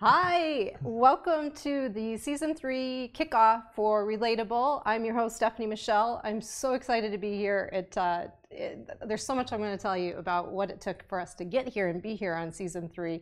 Hi, welcome to the season 3 kickoff for Relatable. I'm your host, Michele. I'm so excited to be here. There's so much I'm going to tell you about what it took for us to get here and be here on season 3.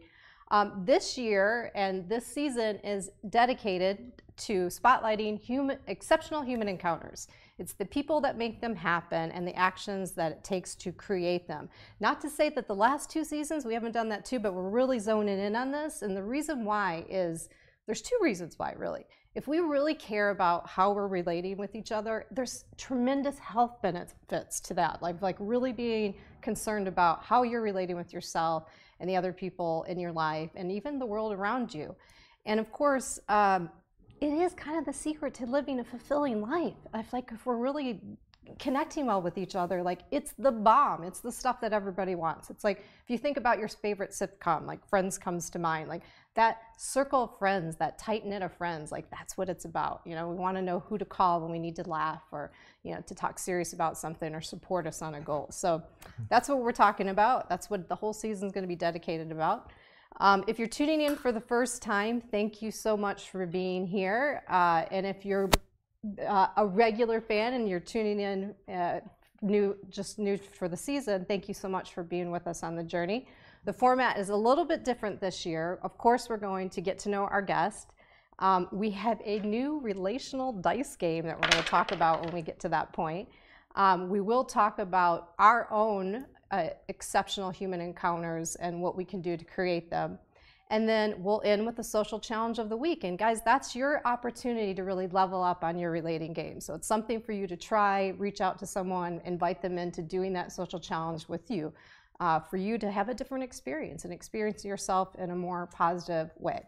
This year and this season is dedicated to spotlighting exceptional human encounters. It's the people that make them happen and the actions that it takes to create them. Not to say that the last 2 seasons we haven't done that too, but we're really zoning in on this. And the reason why is, there's 2 reasons why really. If we really care about how we're relating with each other, there's tremendous health benefits to that. Like really being concerned about how you're relating with yourself and the other people in your life and even the world around you. And of course, it is kind of the secret to living a fulfilling life. I feel like if we're really connecting well with each other, like it's the bomb. It's the stuff that everybody wants. It's like if you think about your favorite sitcom, like Friends comes to mind, like that circle of friends, that tight knit of friends, like that's what it's about. You know, we want to know who to call when we need to laugh or, you know, to talk serious about something or support us on a goal. So that's what we're talking about. That's what the whole season is going to be dedicated about. If you're tuning in for the first time, thank you so much for being here. And if you're a regular fan and you're tuning in new for the season, thank you so much for being with us on the journey. The format is a little bit different this year. Of course, we're going to get to know our guest. We have a new relational dice game that we're going to talk about when we get to that point. We will talk about our own exceptional human encounters and what we can do to create them. And then we'll end with the social challenge of the week. And guys, that's your opportunity to really level up on your relating game. So it's something for you to try, reach out to someone, invite them into doing that social challenge with you, for you to have a different experience and experience yourself in a more positive way.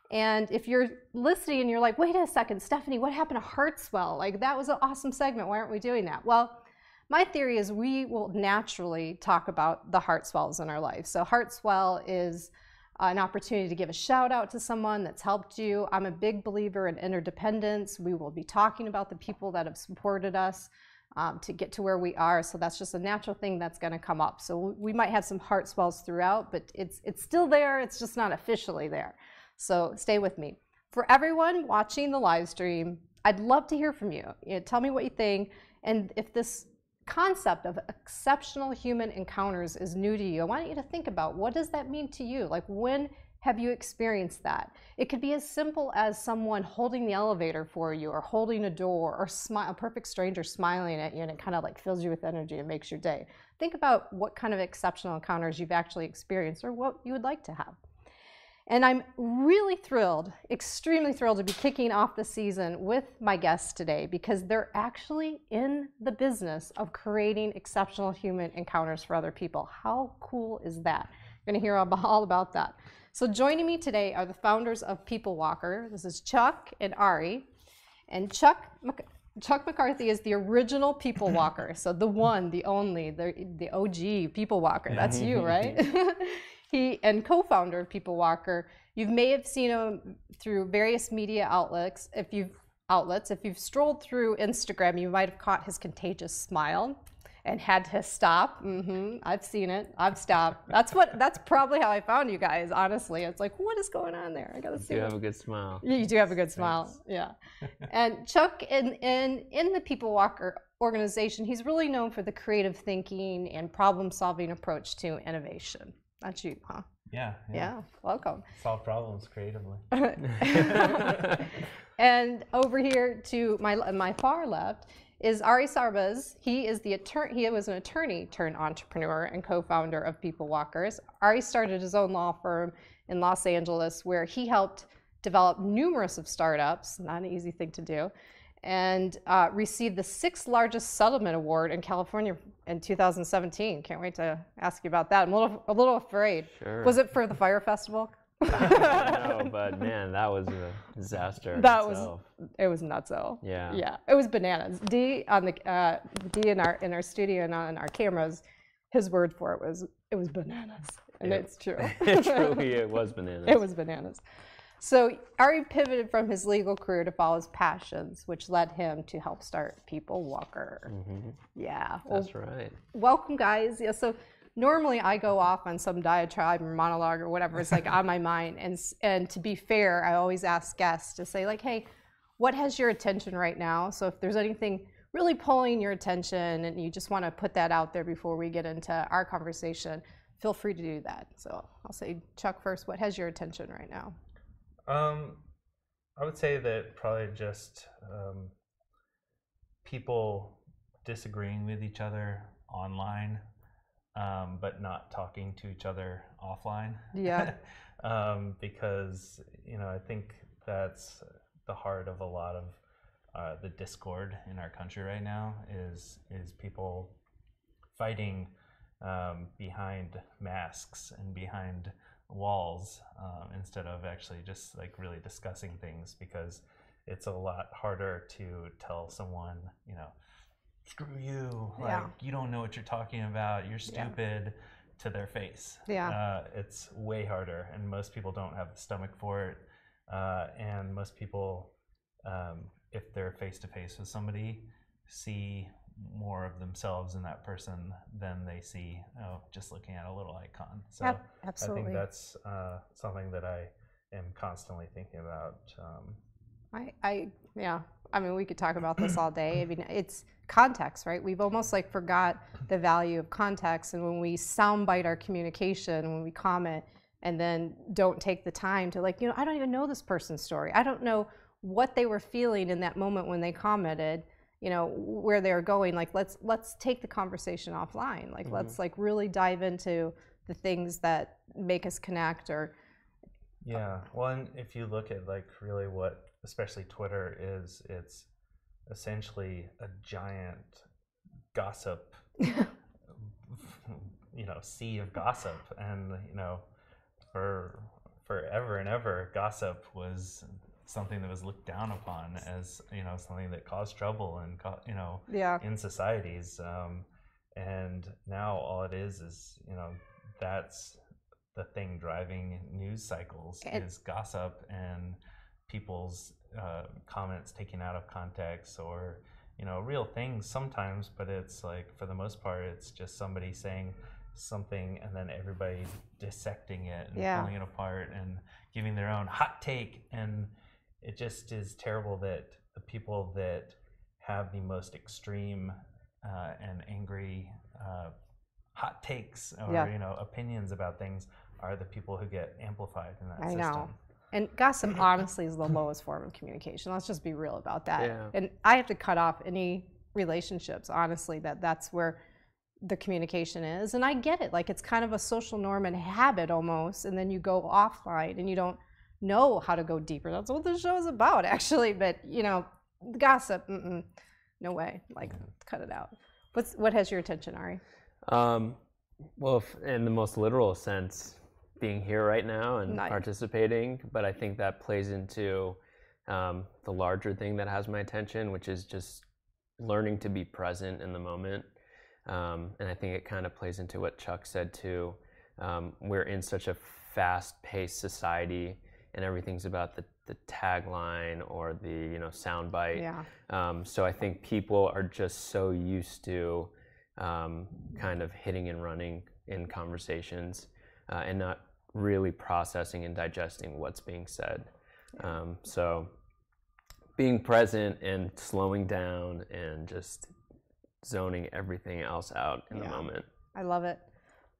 And if you're listening and you're like, wait a second, Stephanie, what happened to Heartswell? Like that was an awesome segment. Why aren't we doing that? Well, my theory is we will naturally talk about the Heartswells in our life. So Heartswell is an opportunity to give a shout out to someone that's helped you. I'm a big believer in interdependence. We will be talking about the people that have supported us to get to where we are. So that's just a natural thing that's going to come up. So we might have some Heartswells throughout, but it's still there. It's just not officially there. So stay with me. For everyone watching the live stream, I'd love to hear from you. Tell me what you think. And if this concept of exceptional human encounters is new to you, I want you to think about, what does that mean to you? Like, when have you experienced that? It could be as simple as someone holding the elevator for you, or holding a door, or a perfect stranger smiling at you, and it kind of like fills you with energy and makes your day. Think about what kind of exceptional encounters you've actually experienced or what you would like to have. And I'm really thrilled, extremely thrilled to be kicking off the season with my guests today, because they're actually in the business of creating exceptional human encounters for other people. How cool is that? You're going to hear all about that. So joining me today are the founders of People Walker. This is Chuck and Ari. And Chuck McCarthy is the original People Walker. So the one, the only, the OG People Walker. That's you, right? He and co-founder of People Walker. You may have seen him through various media outlets. If you've strolled through Instagram, you might have caught his contagious smile and had to stop. I've seen it. I've stopped. That's probably how I found you guys. Honestly, it's like, what is going on there? I gotta see. You have a good smile. Yeah, you do have a good smile. Yeah. And Chuck, in the People Walker organization, he's really known for the creative thinking and problem-solving approach to innovation. That's you, huh? Yeah. Welcome. Solve problems creatively. And over here to my far left is Ari Sarbaz. He was an attorney turned entrepreneur and co-founder of People Walkers. Ari started his own law firm in Los Angeles, where he helped develop numerous of startups, not an easy thing to do, and received the 6th largest settlement award in California in 2017. Can't wait to ask you about that. I'm a little afraid. Sure. Was it for the Fire Festival? No, but man, that was a disaster. It was nutso. Yeah. Yeah, it was bananas. D in our studio and on our cameras, his word for it was bananas, and it's true. Truly, it was bananas. It was bananas. So Ari pivoted from his legal career to follow his passions, which led him to help start People Walker. Mm-hmm. Yeah. That's right. Welcome, guys. Yeah, so normally I go off on some diatribe or monologue or whatever it's like on my mind. And to be fair, I always ask guests to say like, hey, what has your attention right now? So if there's anything really pulling your attention and you just want to put that out there before we get into our conversation, feel free to do that. So I'll say, Chuck, first, what has your attention right now? I would say that probably just people disagreeing with each other online, but not talking to each other offline. Yeah. Because, I think that's the heart of a lot of the discord in our country right now is people fighting behind masks and behind walls instead of actually just like really discussing things, because it's a lot harder to tell someone, screw you, like you don't know what you're talking about, you're stupid, to their face. It's way harder, and most people don't have the stomach for it, and most people, if they're face to face with somebody, see more of themselves in that person than they see just looking at a little icon. So absolutely. I think that's something that I am constantly thinking about. I mean, we could talk about this all day. I mean, it's context, right? We've almost like forgot the value of context, and when we soundbite our communication, when we comment and then don't take the time to like, I don't even know this person's story. I don't know what they were feeling in that moment when they commented, where they're going. Like, let's take the conversation offline. Like, let's like really dive into the things that make us connect. Or well, and if you look at like really what especially Twitter is, it's essentially a giant gossip sea of gossip. And for forever and ever, gossip was something that was looked down upon as something that caused trouble and in societies, and now all it is that's the thing driving news cycles, is gossip and people's comments taken out of context, or real things sometimes, but it's like for the most part it's just somebody saying something and then everybody dissecting it and pulling it apart and giving their own hot take. And it just is terrible that the people that have the most extreme and angry hot takes or opinions about things are the people who get amplified in that system. I know. And gossip honestly is the lowest form of communication. Let's just be real about that. Yeah. And I have to cut off any relationships, honestly, that's where the communication is. And I get it. Like, it's kind of a social norm and habit almost. And then you go offline and you don't know how to go deeper. That's what this show is about, actually. But, gossip, no way. Like, cut it out. What has your attention, Ari? Well, in the most literal sense, being here right now and participating, but I think that plays into the larger thing that has my attention, which is just learning to be present in the moment. And I think it kind of plays into what Chuck said too. We're in such a fast-paced society, and everything's about the tagline or the soundbite. So I think people are just so used to kind of hitting and running in conversations and not really processing and digesting what's being said. So being present and slowing down and just zoning everything else out in the moment. I love it.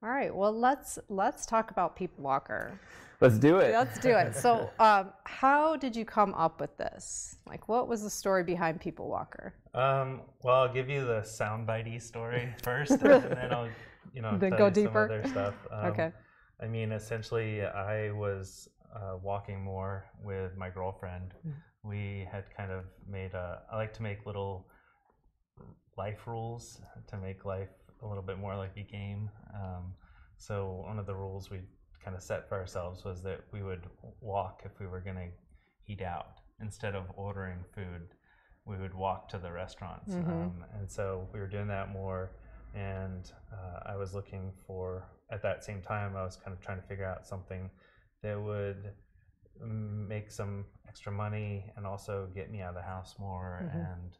All right, well, let's talk about People Walker. Let's do it. Let's do it. So how did you come up with this? Like, what was the story behind People Walker? Well, I'll give you the soundbitey story first, and then I'll then tell go you deeper. some other stuff. Okay. I mean, essentially, I was walking more with my girlfriend. We had kind of made I like to make little life rules to make life a little bit more like a game. So one of the rules we kind of set for ourselves was that we would walk if we were going to eat out. Instead of ordering food, we would walk to the restaurants. And so we were doing that more. And I was looking for, at that same time, I was kind of trying to figure out something that would make some extra money and also get me out of the house more and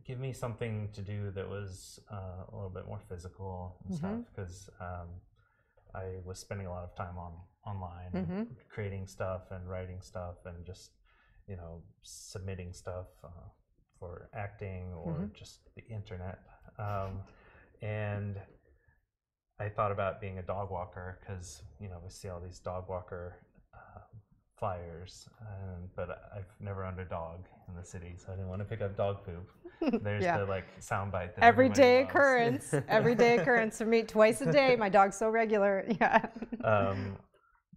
give me something to do that was a little bit more physical and stuff, because I was spending a lot of time online creating stuff and writing stuff and just, submitting stuff for acting or just the internet. And I thought about being a dog walker because, we see all these dog walker flyers, but I've never owned a dog in the city, so I didn't want to pick up dog poop. There's the soundbite that everyday occurrence. Everyday occurrence for me, twice a day. My dog's so regular. Yeah.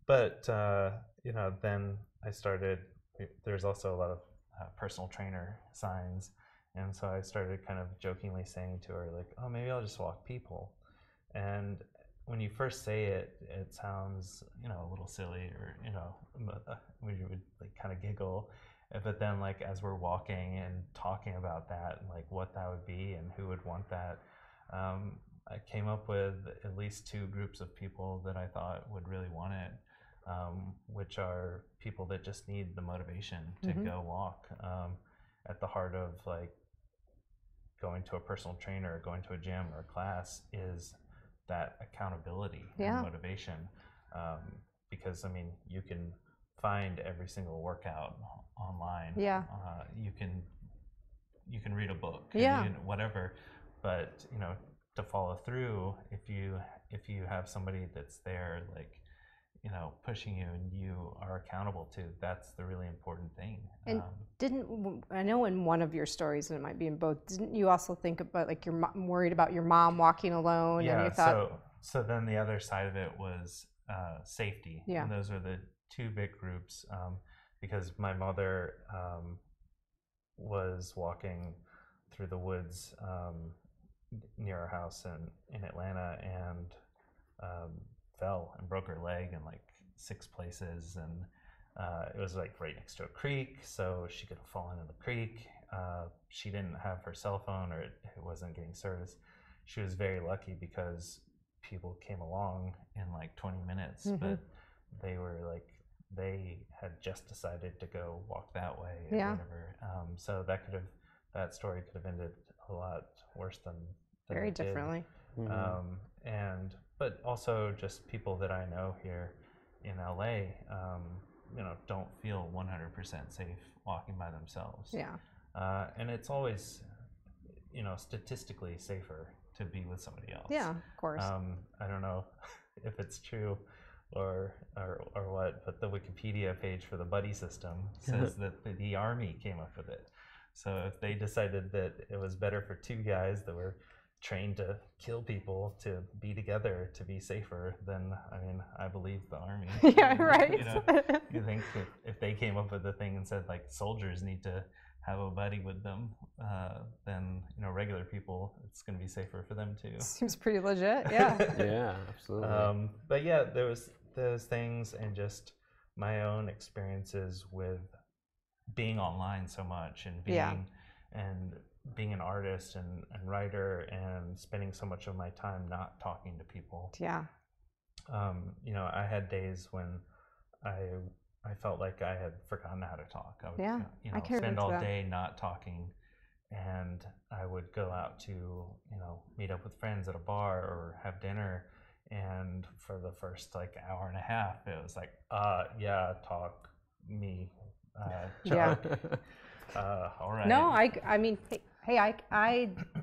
But then I started. There's also a lot of personal trainer signs, and so I started kind of jokingly saying to her, like, "Oh, maybe I'll just walk people." And when you first say it, it sounds, a little silly, or we would kind of giggle. But then, as we're walking and talking about that, and what that would be and who would want that, I came up with at least 2 groups of people that I thought would really want it, which are people that just need the motivation to go walk. At the heart of going to a personal trainer, going to a gym or a class is that accountability and motivation, because you can find every single workout online. You can read a book, whatever, but to follow through, if you have somebody that's there pushing you and you are accountable to, that's the really important thing. And I know in one of your stories, and it might be in both, didn't you also think about you're worried about your mom walking alone? Yeah, and you thought, so then the other side of it was safety. Yeah. And those are the 2 big groups, because my mother was walking through the woods near our house in Atlanta, and fell and broke her leg in 6 places, and it was right next to a creek, so she could have fallen in the creek. She didn't have her cell phone, or it wasn't getting service. She was very lucky because people came along in 20 minutes, but they were they had just decided to go walk that way or whatever. So that story could have ended a lot worse than very differently. But also just people that I know here in LA, don't feel 100% safe walking by themselves. Yeah. And it's always, statistically safer to be with somebody else. Yeah, of course. I don't know if it's true or what, but the Wikipedia page for the buddy system says that the Army came up with it. So if they decided that it was better for 2 guys that were trained to kill people to be together to be safer, then I believe the Army. Yeah, right. You think if they came up with the thing and said soldiers need to have a buddy with them, then regular people, it's going to be safer for them too. Seems pretty legit. Yeah. Yeah, absolutely. But yeah, there was those things, and just my own experiences with being online so much, and being an artist and writer, and spending so much of my time not talking to people. Yeah. I had days when I felt like I had forgotten how to talk. I would spend all day not talking, and I would go out to meet up with friends at a bar or have dinner, and for the first hour and a half it was talk me. All right. No, I mean, hey,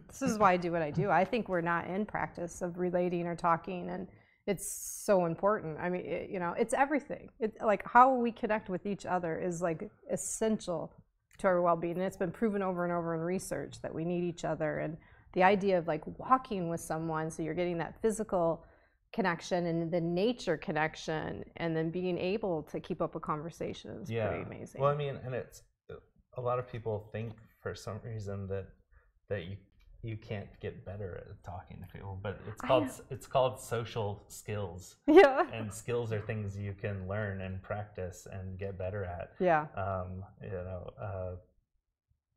this is why I do what I do. I think we're not in practice of relating or talking, and it's so important. I mean, it's everything. It's how we connect with each other is essential to our well-being, and it's been proven over and over in research that we need each other. And the idea of walking with someone, so you're getting that physical connection and the nature connection, and then being able to keep up a conversation is pretty amazing. Well, and it's a lot of people think for some reason that you can't get better at talking to people, but it's called social skills. Yeah. And skills are things you can learn and practice and get better at. Yeah.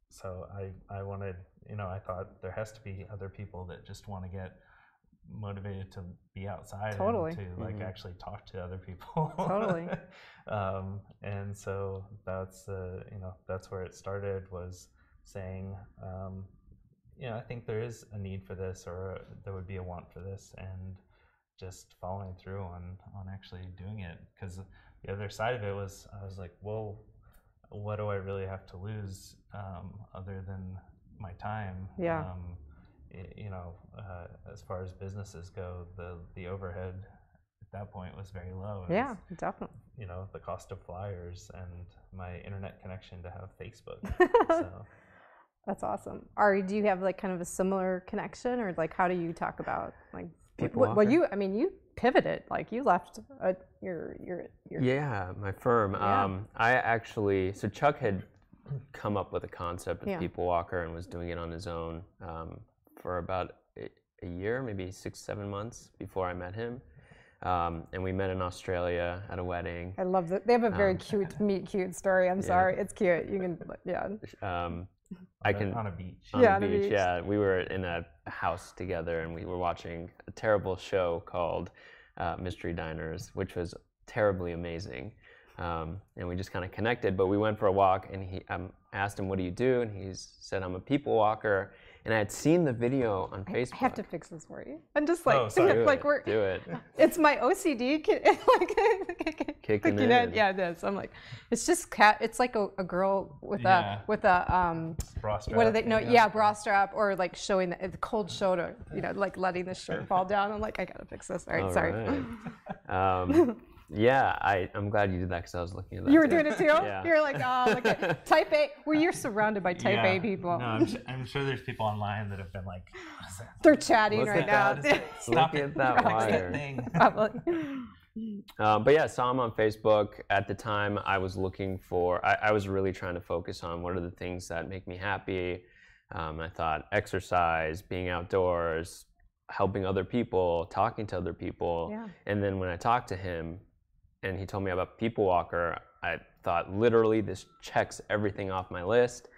So I wanted, I thought there has to be other people that just want to get motivated to be outside totally. And to actually talk to other people. Totally. And so that's that's where it started, was saying, I think there is a need for this, or there would be a want for this, and just following through on actually doing it. Because the other side of it was, I was like, well, what do I really have to lose other than my time? Yeah. As far as businesses go, the overhead at that point was very low. Yeah, definitely. The cost of flyers and my internet connection to have Facebook. So. That's awesome. Ari, do you have like kind of a similar connection, or like how do you talk about like people? Well, you pivoted, like you left your my firm. Yeah. I actually, so Chuck had come up with a concept of People Walker and was doing it on his own for about a year, maybe 6-7 months before I met him. And we met in Australia at a wedding. I love that. They have a very cute meet cute story. I'm sorry, it's cute. You can On a beach. On the beach, yeah. We were in a house together, and we were watching a terrible show called Mystery Diners, which was terribly amazing. And we just kind of connected, but we went for a walk, and he asked him, what do you do? And he said, I'm a people walker. And I had seen the video on Facebook. I have to fix this for you. I'm just like, do it. It's my OCD kicking in. Yeah, it is. I'm like, it's just it's like a girl with a bra strap. What do they? No, bra strap, or like showing the cold shoulder. Like letting the shirt fall down. I'm like, I gotta fix this. All right, sorry. Right. Yeah, I'm glad you did that, because I was looking at that. You were doing it too? Yeah. You're like, look at type A. Well, you're surrounded by type A people. No, I'm sure there's people online that have been like, they're chatting Look right at now. That. Look at that wire. But yeah, saw him on Facebook. At the time, I was looking for, I was really trying to focus on what are the things that make me happy. I thought exercise, being outdoors, helping other people, talking to other people. Yeah. And then when I talked to him, and he told me about People Walker, I thought literally this checks everything off my list.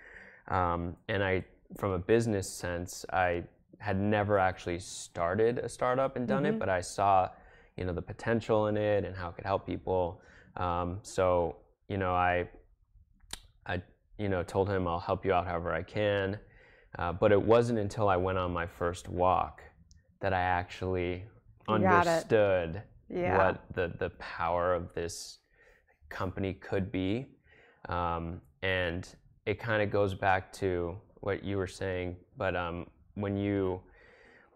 And from a business sense, I had never actually started a startup and done it, but I saw, the potential in it and how it could help people. So, I told him I'll help you out however I can. But it wasn't until I went on my first walk that I actually understood what the power of this company could be. And it kind of goes back to what you were saying, but when you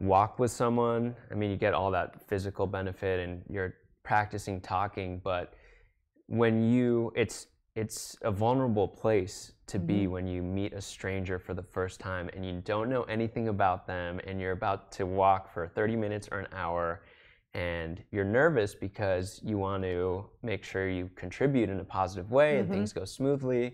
walk with someone, you get all that physical benefit and you're practicing talking, but when it's a vulnerable place to be when you meet a stranger for the first time and you don't know anything about them, and you're about to walk for 30 minutes or an hour, and you're nervous because you want to make sure you contribute in a positive way and things go smoothly.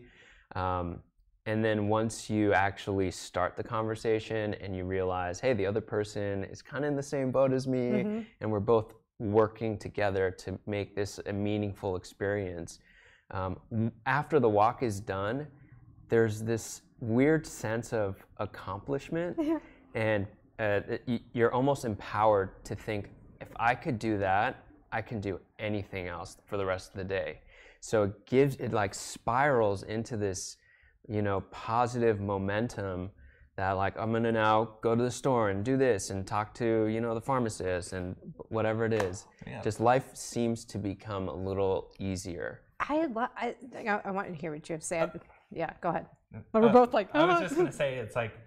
And then once you actually start the conversation and you realize, hey, the other person is kind of in the same boat as me, and we're both working together to make this a meaningful experience. After the walk is done, there's this weird sense of accomplishment, and you're almost empowered to think, if I could do that, I can do anything else for the rest of the day. So it like spirals into this, positive momentum that like, I'm gonna now go to the store and do this and talk to, the pharmacist and whatever it is. Yeah. Just life seems to become a little easier. I want to hear what you have said. Yeah, go ahead. We're both like, I was just gonna say, it's like,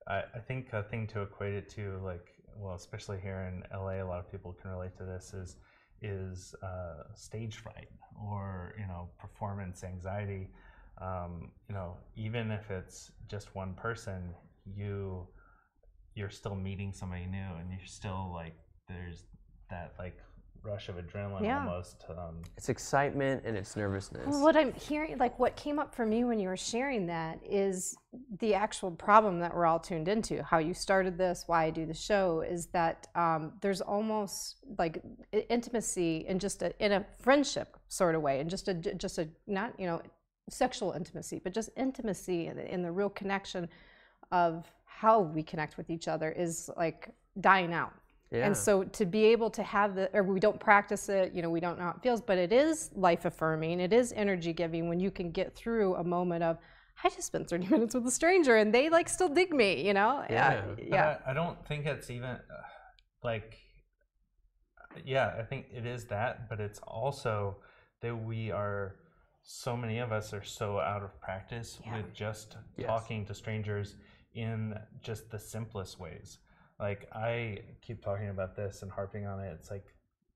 I think a thing to equate it to, like, well, especially here in LA, a lot of people can relate to this, is stage fright or, performance anxiety. Even if it's just one person, you're still meeting somebody new, and you're still like, there's that like rush of adrenaline almost. It's excitement and it's nervousness. Well, what I'm hearing, like what came up for me when you were sharing that, is the actual problem that we're all tuned into. How you started this, why I do the show, is that there's almost like intimacy in in a friendship sort of way, and just a not sexual intimacy, but just intimacy in the real connection of how we connect with each other is like dying out. Yeah. And so to be able to have or we don't practice it, we don't know how it feels, but it is life affirming, it is energy giving when you can get through a moment of, I just spent 30 minutes with a stranger and they like still dig me, you know? Yeah. I don't think it's even like, yeah, I think it is that, but it's also that so many of us are so out of practice with just talking to strangers in just the simplest ways. Like, I keep talking about this and harping on it. It's like,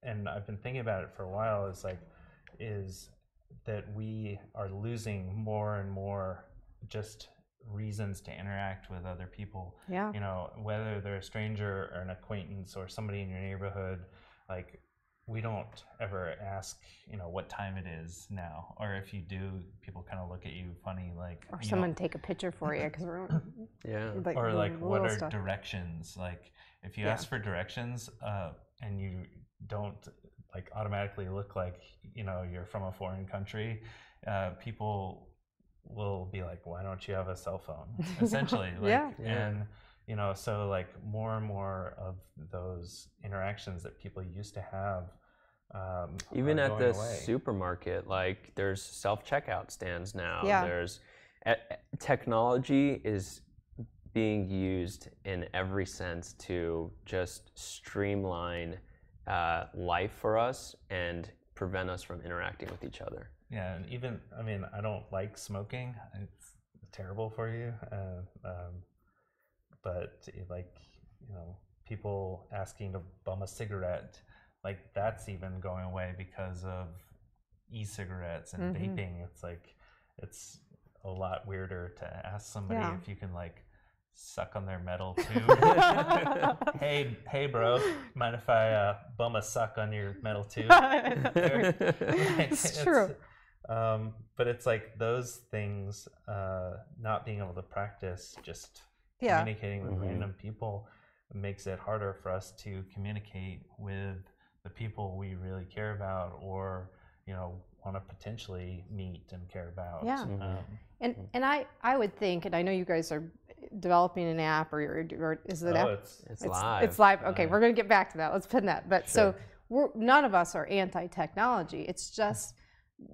and I've been thinking about it for a while, is that we are losing more and more just reasons to interact with other people. Yeah. You know, whether they're a stranger or an acquaintance or somebody in your neighborhood, like, we don't ever ask, you know, what time it is now, or if you do, people kind of look at you funny, like, or someone take a picture for you because we're like, or like, what are stuff. Directions? Like, if you ask for directions and you don't like automatically look like, you know, you're from a foreign country, people will be like, why don't you have a cell phone? Essentially, like, and you know, so like more and more of those interactions that people used to have, even at the supermarket, like there's self-checkout stands now. There's technology is being used in every sense to just streamline life for us and prevent us from interacting with each other. Yeah, and even, I mean, I don't like smoking. It's terrible for you. But like, you know, people asking to bum a cigarette, like that's even going away because of e-cigarettes and vaping. It's like, it's a lot weirder to ask somebody if you can like suck on their metal tube. hey bro, mind if I bum a suck on your metal tube? It's true. But it's like those things, not being able to practice just communicating with random people makes it harder for us to communicate with the people we really care about, or, you know, want to potentially meet and care about. And I would think, and I know you guys are developing an app, or is it app? It's live. It's live. Okay, we're going to get back to that. Let's pin that. But so none of us are anti-technology. It's just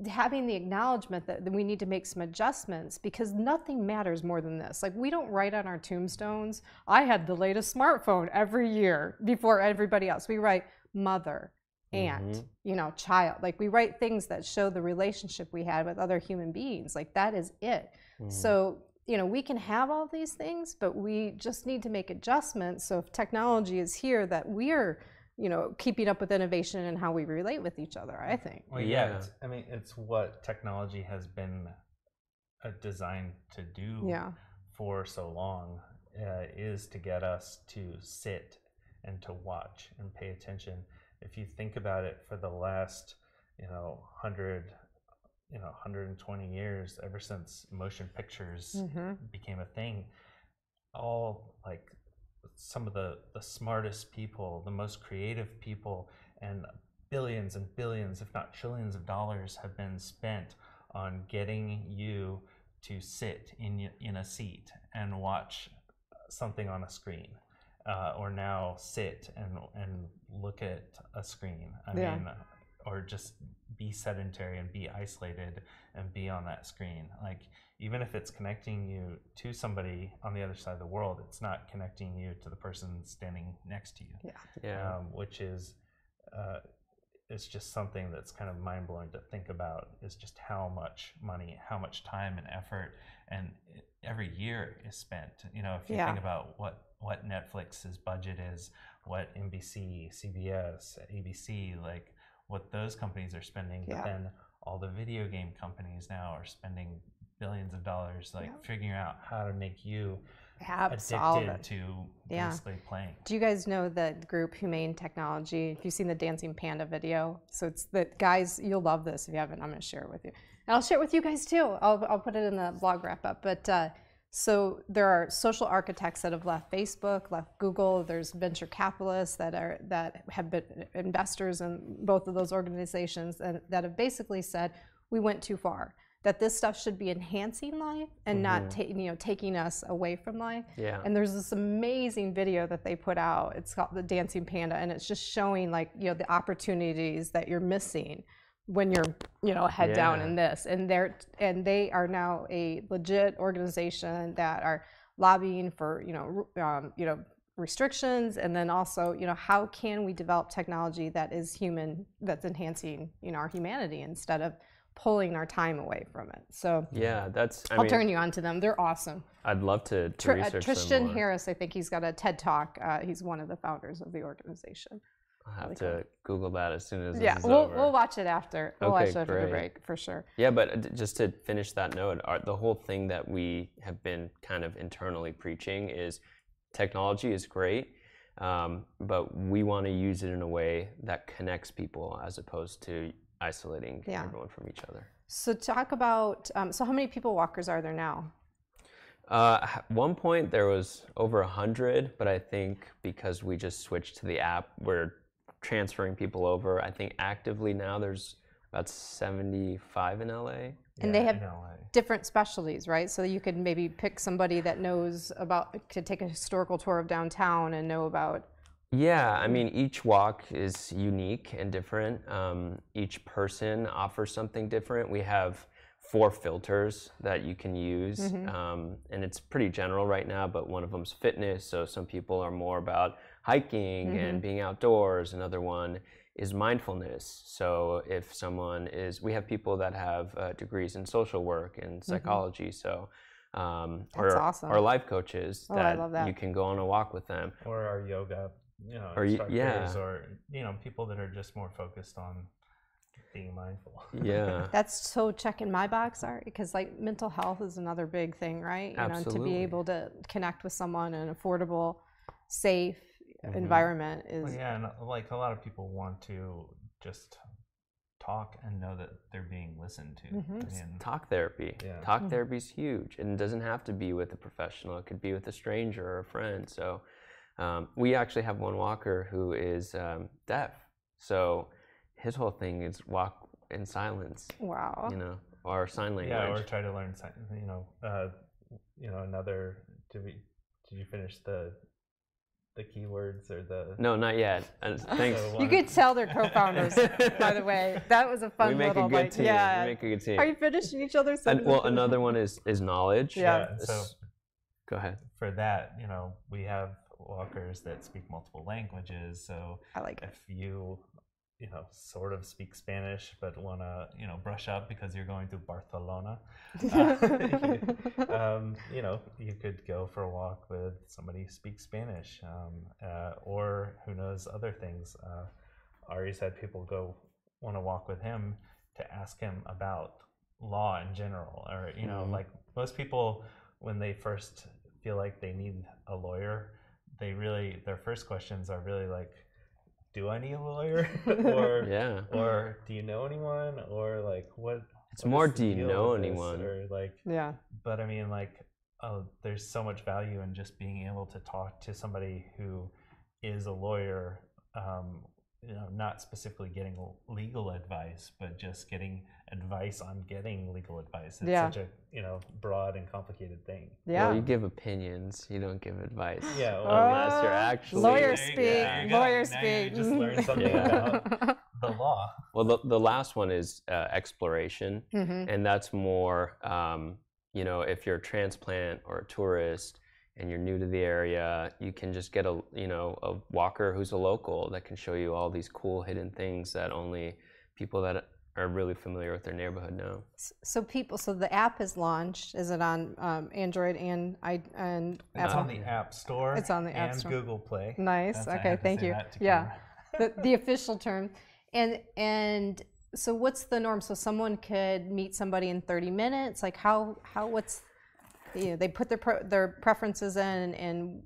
having the acknowledgement that we need to make some adjustments, because nothing matters more than this. Like, we don't write on our tombstones, I had the latest smartphone every year before everybody else. We write mother, aunt, you know, child. Like, we write things that show the relationship we had with other human beings. Like, that is it. So, you know, we can have all these things, but we just need to make adjustments. So if technology is here, that we're, you know, keeping up with innovation and how we relate with each other, I think. Well, I mean, it's what technology has been designed to do for so long, is to get us to sit and to watch and pay attention. If you think about it, for the last, 120 years, ever since motion pictures became a thing, all like some of the smartest people, the most creative people, and billions and billions, if not trillions of dollars have been spent on getting you to sit in a seat and watch something on a screen, or now sit and look at a screen. I mean, or just be sedentary and be isolated and be on that screen. Like, even if it's connecting you to somebody on the other side of the world, it's not connecting you to the person standing next to you. Which is, it's just something that's kind of mind-blowing to think about, is just how much money, how much time and effort and every year is spent. You know, if you think about what Netflix's budget is, what NBC, CBS, ABC, like what those companies are spending, but then all the video game companies now are spending billions of dollars, like figuring out how to make you addicted to basically playing. Do you guys know the group Humane Technology? Have you seen the Dancing Panda video? So it's the guys, you'll love this. If you haven't, I'm going to share it with you. And I'll share it with you guys too. I'll put it in the blog wrap up. But so there are social architects that have left Facebook, left Google. There's venture capitalists that have been investors in both of those organizations, and that have basically said, we went too far. That this stuff should be enhancing life and not taking us away from life. And there's this amazing video that they put out. It's called The Dancing Panda, and it's just showing, like, the opportunities that you're missing when you're, head down in this. And they are now a legit organization that are lobbying for, restrictions, and then also, how can we develop technology that is human, that's enhancing, our humanity instead of pulling our time away from it. So yeah, I'll turn you on to them. They're awesome. I'd love to research Tristan them more. Harris, I think he's got a TED Talk. He's one of the founders of the organization. I'll have to Google that as soon as this is we'll over. we'll watch it after. We'll watch it after great. the break for sure. Yeah, but just to finish that note, the whole thing that we have been kind of internally preaching is technology is great, but we want to use it in a way that connects people as opposed to isolating everyone from each other. So talk about, so how many people walkers are there now? At one point there was over 100, but I think because we just switched to the app, we're transferring people over. I think actively now there's about 75 in LA. And they have different specialties, right? So you could maybe pick somebody that knows to take a historical tour of downtown and know about. Yeah, I mean, each walk is unique and different. Each person offers something different. We have 4 filters that you can use, and it's pretty general right now, but one of them's fitness. So some people are more about hiking and being outdoors. Another one is mindfulness. So if someone we have people that have degrees in social work and psychology. So, awesome. Or life coaches I love that you can go on a walk with them. Or our yoga, instructors, or people that are just more focused on being mindful. Yeah. That's so checking my box, because like mental health is another big thing, right? Absolutely. To be able to connect with someone in an affordable, safe environment is. Well, yeah, and like a lot of people want to just talk and know that they're being listened to. Talk therapy. Yeah. Talk therapy is huge, and it doesn't have to be with a professional. It could be with a stranger or a friend. So we actually have one walker who is deaf. So his whole thing is walk in silence. Wow. Or sign language. Yeah, or try to learn sign. Another. Did you finish the keywords or the? No, not yet. Thanks. You could tell they're co-founders, by the way. That was a fun little. We make a good team. Yeah. We make a good team. Are you finishing each other's sentences? Well, another one is knowledge. Yeah. So go ahead. For that, we have walkers that speak multiple languages. So I like if you sort of speak Spanish, but want to, brush up because you're going to Barcelona, you could go for a walk with somebody who speaks Spanish, or who knows other things. Ari's had people want to walk with him to ask him about law in general, or, like most people, when they first feel like they need a lawyer, their first questions are really like, do I need a lawyer? Or do you know anyone? Or like what? It's more, do you know anyone? Or like, yeah. But I mean, like, there's so much value in just being able to talk to somebody who is a lawyer. Not specifically getting legal advice, but just getting advice on getting legal advice. It's such a broad and complicated thing. Yeah. Well, you give opinions, you don't give advice. Yeah. Unless you're actually lawyer speak. Lawyer now speak. You just learned something about the law. Well, the last one is exploration, and that's more if you're a transplant or a tourist and you're new to the area, you can just get a walker who's a local that can show you all these cool hidden things that only people that are really familiar with their neighborhood know. So the app is launched. Is it on Android and Apple? It's on the App Store. It's on the App Store. And Google Play. Nice. Okay, thank you. Yeah, the official term. And so what's the norm? So someone could meet somebody in 30 minutes. Like what's they put their preferences in and.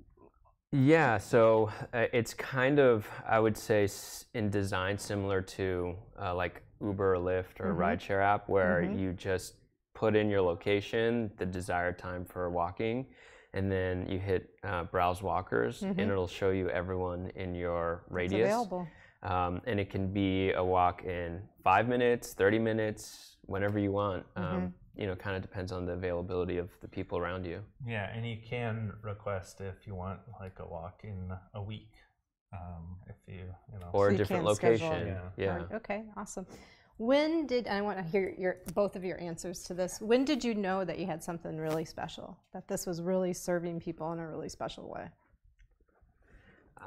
Yeah, so it's kind of, I would say, in design similar to like Uber or Lyft or a rideshare app, where you just put in your location, the desired time for walking, and then you hit browse walkers, and it'll show you everyone in your radius. It's available. And it can be a walk in 5 minutes, 30 minutes, whenever you want. Kind of depends on the availability of the people around you. Yeah, and you can request if you want like a walk in a week, if you or a different location. Yeah. Okay, awesome. When did, and I want to hear both of your answers to this, when did you know that you had something really special, that this was really serving people in a really special way?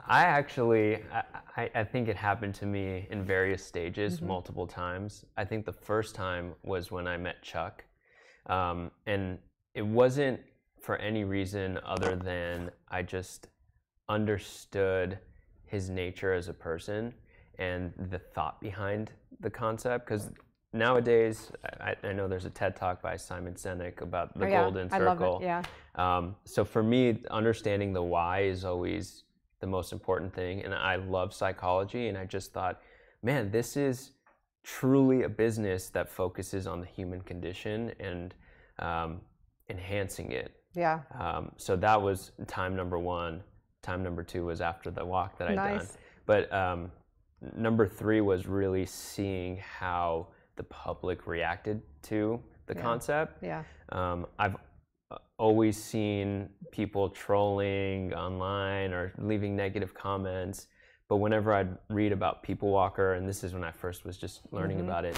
I think it happened to me in various stages, multiple times. I think the first time was when I met Chuck. And it wasn't for any reason other than I just understood his nature as a person and the thought behind the concept. Because nowadays, I know there's a TED Talk by Simon Sinek about the golden circle. I love it, yeah. So for me, understanding the why is always the most important thing. And I love psychology, and I just thought, man, this is truly a business that focuses on the human condition and enhancing it. Yeah. So that was time number one. Time number two was after the walk that I'd done. But number three was really seeing how the public reacted to the concept. Yeah. I've always seen people trolling online or leaving negative comments, but whenever I'd read about People Walker, and this is when I first was just learning about it,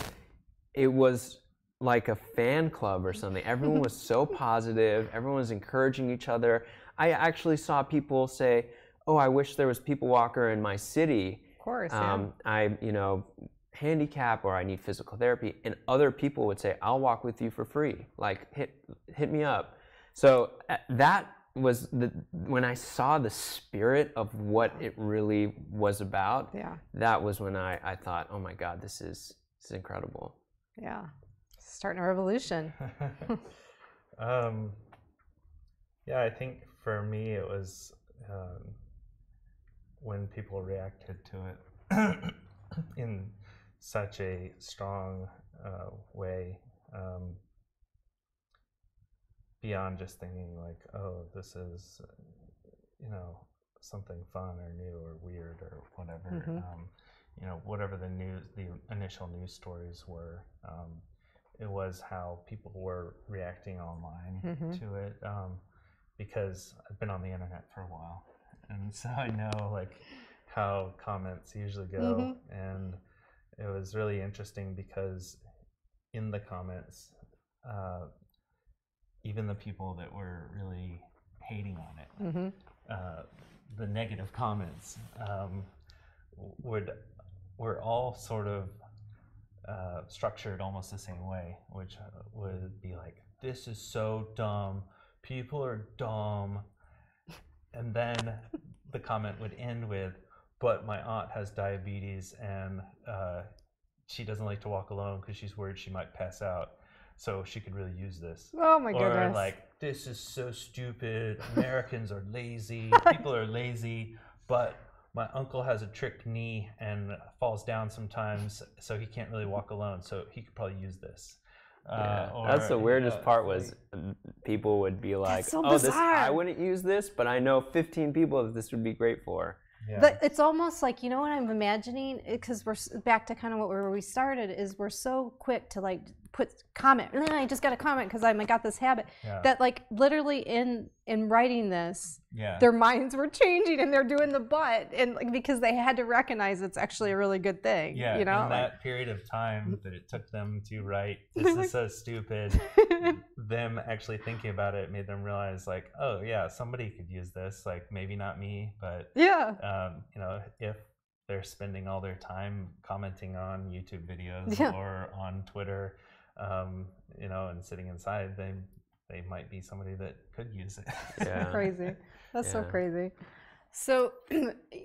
it was like a fan club or something. Everyone was so positive. Everyone was encouraging each other. I actually saw people say, "Oh, I wish there was People Walker in my city. Of course, I, handicap or I need physical therapy." And other people would say, "I'll walk with you for free. Like, hit me up." So that was when I saw the spirit of what it really was about. Yeah. That was when I thought, "Oh my God, this is incredible." Yeah. Starting a revolution. Yeah, I think for me it was when people reacted to it in such a strong way, beyond just thinking like, oh, this is something fun or new or weird or whatever. Whatever the initial news stories were, it was how people were reacting online to it, because I've been on the internet for a while, and so I know like how comments usually go, and it was really interesting because in the comments, even the people that were really hating on it, the negative comments were all sort of structured almost the same way, which would be like, "This is so dumb. People are dumb." And then the comment would end with, "But my aunt has diabetes and she doesn't like to walk alone because she's worried she might pass out. So she could really use this." Oh my goodness. Or like, "This is so stupid. Americans are lazy. People are lazy. But my uncle has a trick knee and falls down sometimes, so he can't really walk alone. So he could probably use this." That's the weirdest part was people would be like, so "Oh, I bizarre. wouldn't use this, but I know 15 people that this would be great for." Yeah. It's almost like, what I'm imagining, because we're back to kind of where we started, is we're so quick to like put comment, I just got a comment because I got this habit, that like literally in writing this, their minds were changing and they're doing the but, and like, because they had to recognize it's actually a really good thing. Yeah, in that period of time that it took them to write, "This is so stupid," them actually thinking about it made them realize like, oh yeah, somebody could use this, like maybe not me, but if they're spending all their time commenting on YouTube videos or on Twitter, and sitting inside, they might be somebody that could use it. So crazy. That's so crazy. So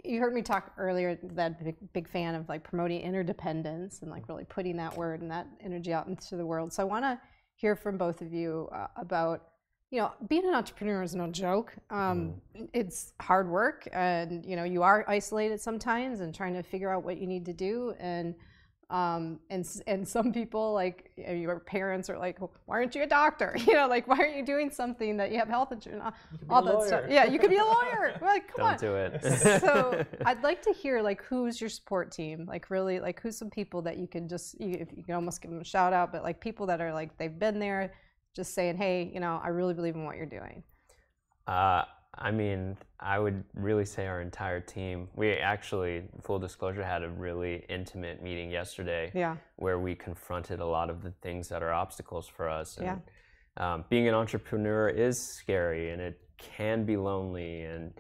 you heard me talk earlier that big fan of like promoting interdependence and like really putting that word and that energy out into the world. So I want to hear from both of you about, being an entrepreneur is no joke. It's hard work, and you are isolated sometimes and trying to figure out what you need to do, and some people, like your parents, are like, "Why aren't you a doctor? Like, why aren't you doing something that you have health insurance?" All that stuff. Yeah, you could be a lawyer. We're like, come on. Don't do it. So I'd like to hear like, who's your support team? Like, really, like, who's some people that you can if you can almost give them a shout out, but like people that are like, they've been there, just saying, "Hey, I really believe in what you're doing." I mean, I would really say our entire team. We actually, full disclosure, had a really intimate meeting yesterday where we confronted a lot of the things that are obstacles for us. And being an entrepreneur is scary, and it can be lonely, and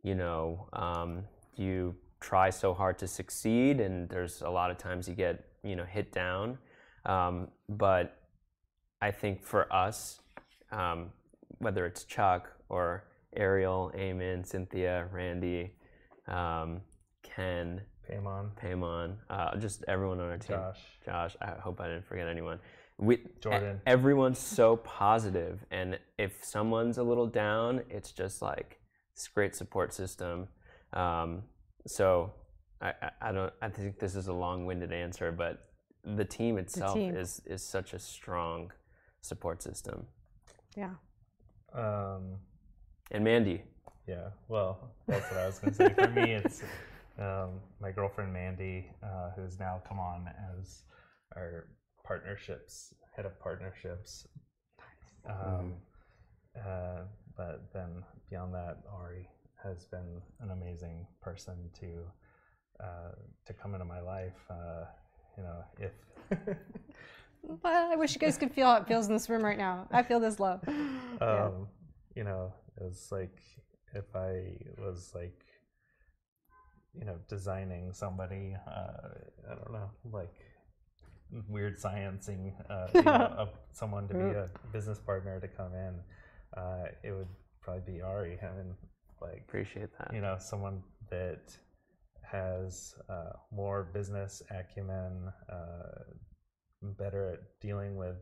you try so hard to succeed, and there's a lot of times you get hit down. But I think for us, whether it's Chuck or Ariel, Eamon, Cynthia, Randy, Ken, Paimon, just everyone on our team. Josh. I hope I didn't forget anyone. Jordan. Everyone's so positive, and if someone's a little down, it's just like this great support system. So I think this is a long-winded answer, but the team itself is such a strong support system. Yeah. And Mandy. Yeah, well, that's what I was going to say. For me, it's my girlfriend Mandy, who's now come on as our head of partnerships. But then beyond that, Ari has been an amazing person to come into my life. If Well, I wish you guys could feel how it feels in this room right now. I feel this love. It was like if I was like, designing somebody, I don't know, like weird sciencing, of someone to be a business partner to come in, it would probably be Ari. I mean, like, appreciate that. Someone that has more business acumen, better at dealing with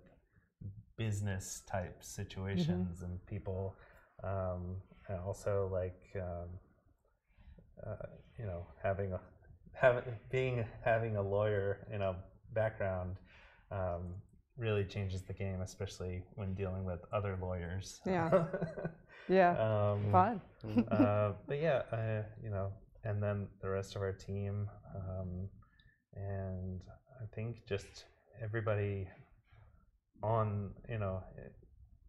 business type situations and people, and also like having a lawyer background really changes the game, especially when dealing with other lawyers. Fun. But yeah, and then the rest of our team, and I think just everybody on,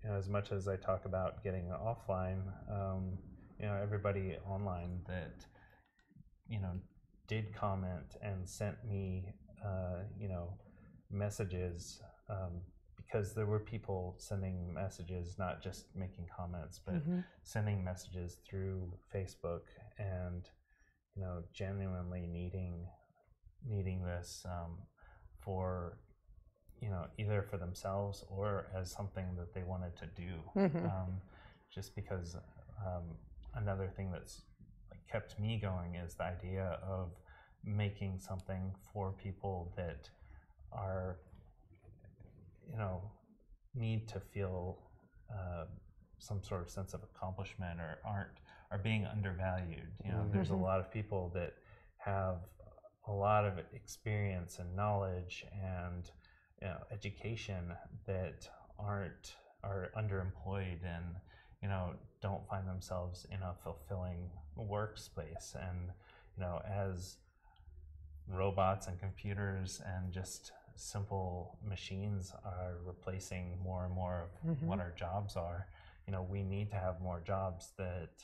as much as I talk about getting offline, everybody online that, did comment and sent me, messages, because there were people sending messages, not just making comments, but sending messages through Facebook, and, genuinely needing this, for, either for themselves or as something that they wanted to do. Just because another thing that's kept me going is the idea of making something for people that are, need to feel some sort of sense of accomplishment, or are being undervalued. There's a lot of people that have a lot of experience and knowledge and education that are underemployed and don't find themselves in a fulfilling workspace. And as robots and computers and just simple machines are replacing more and more of what our jobs are, we need to have more jobs that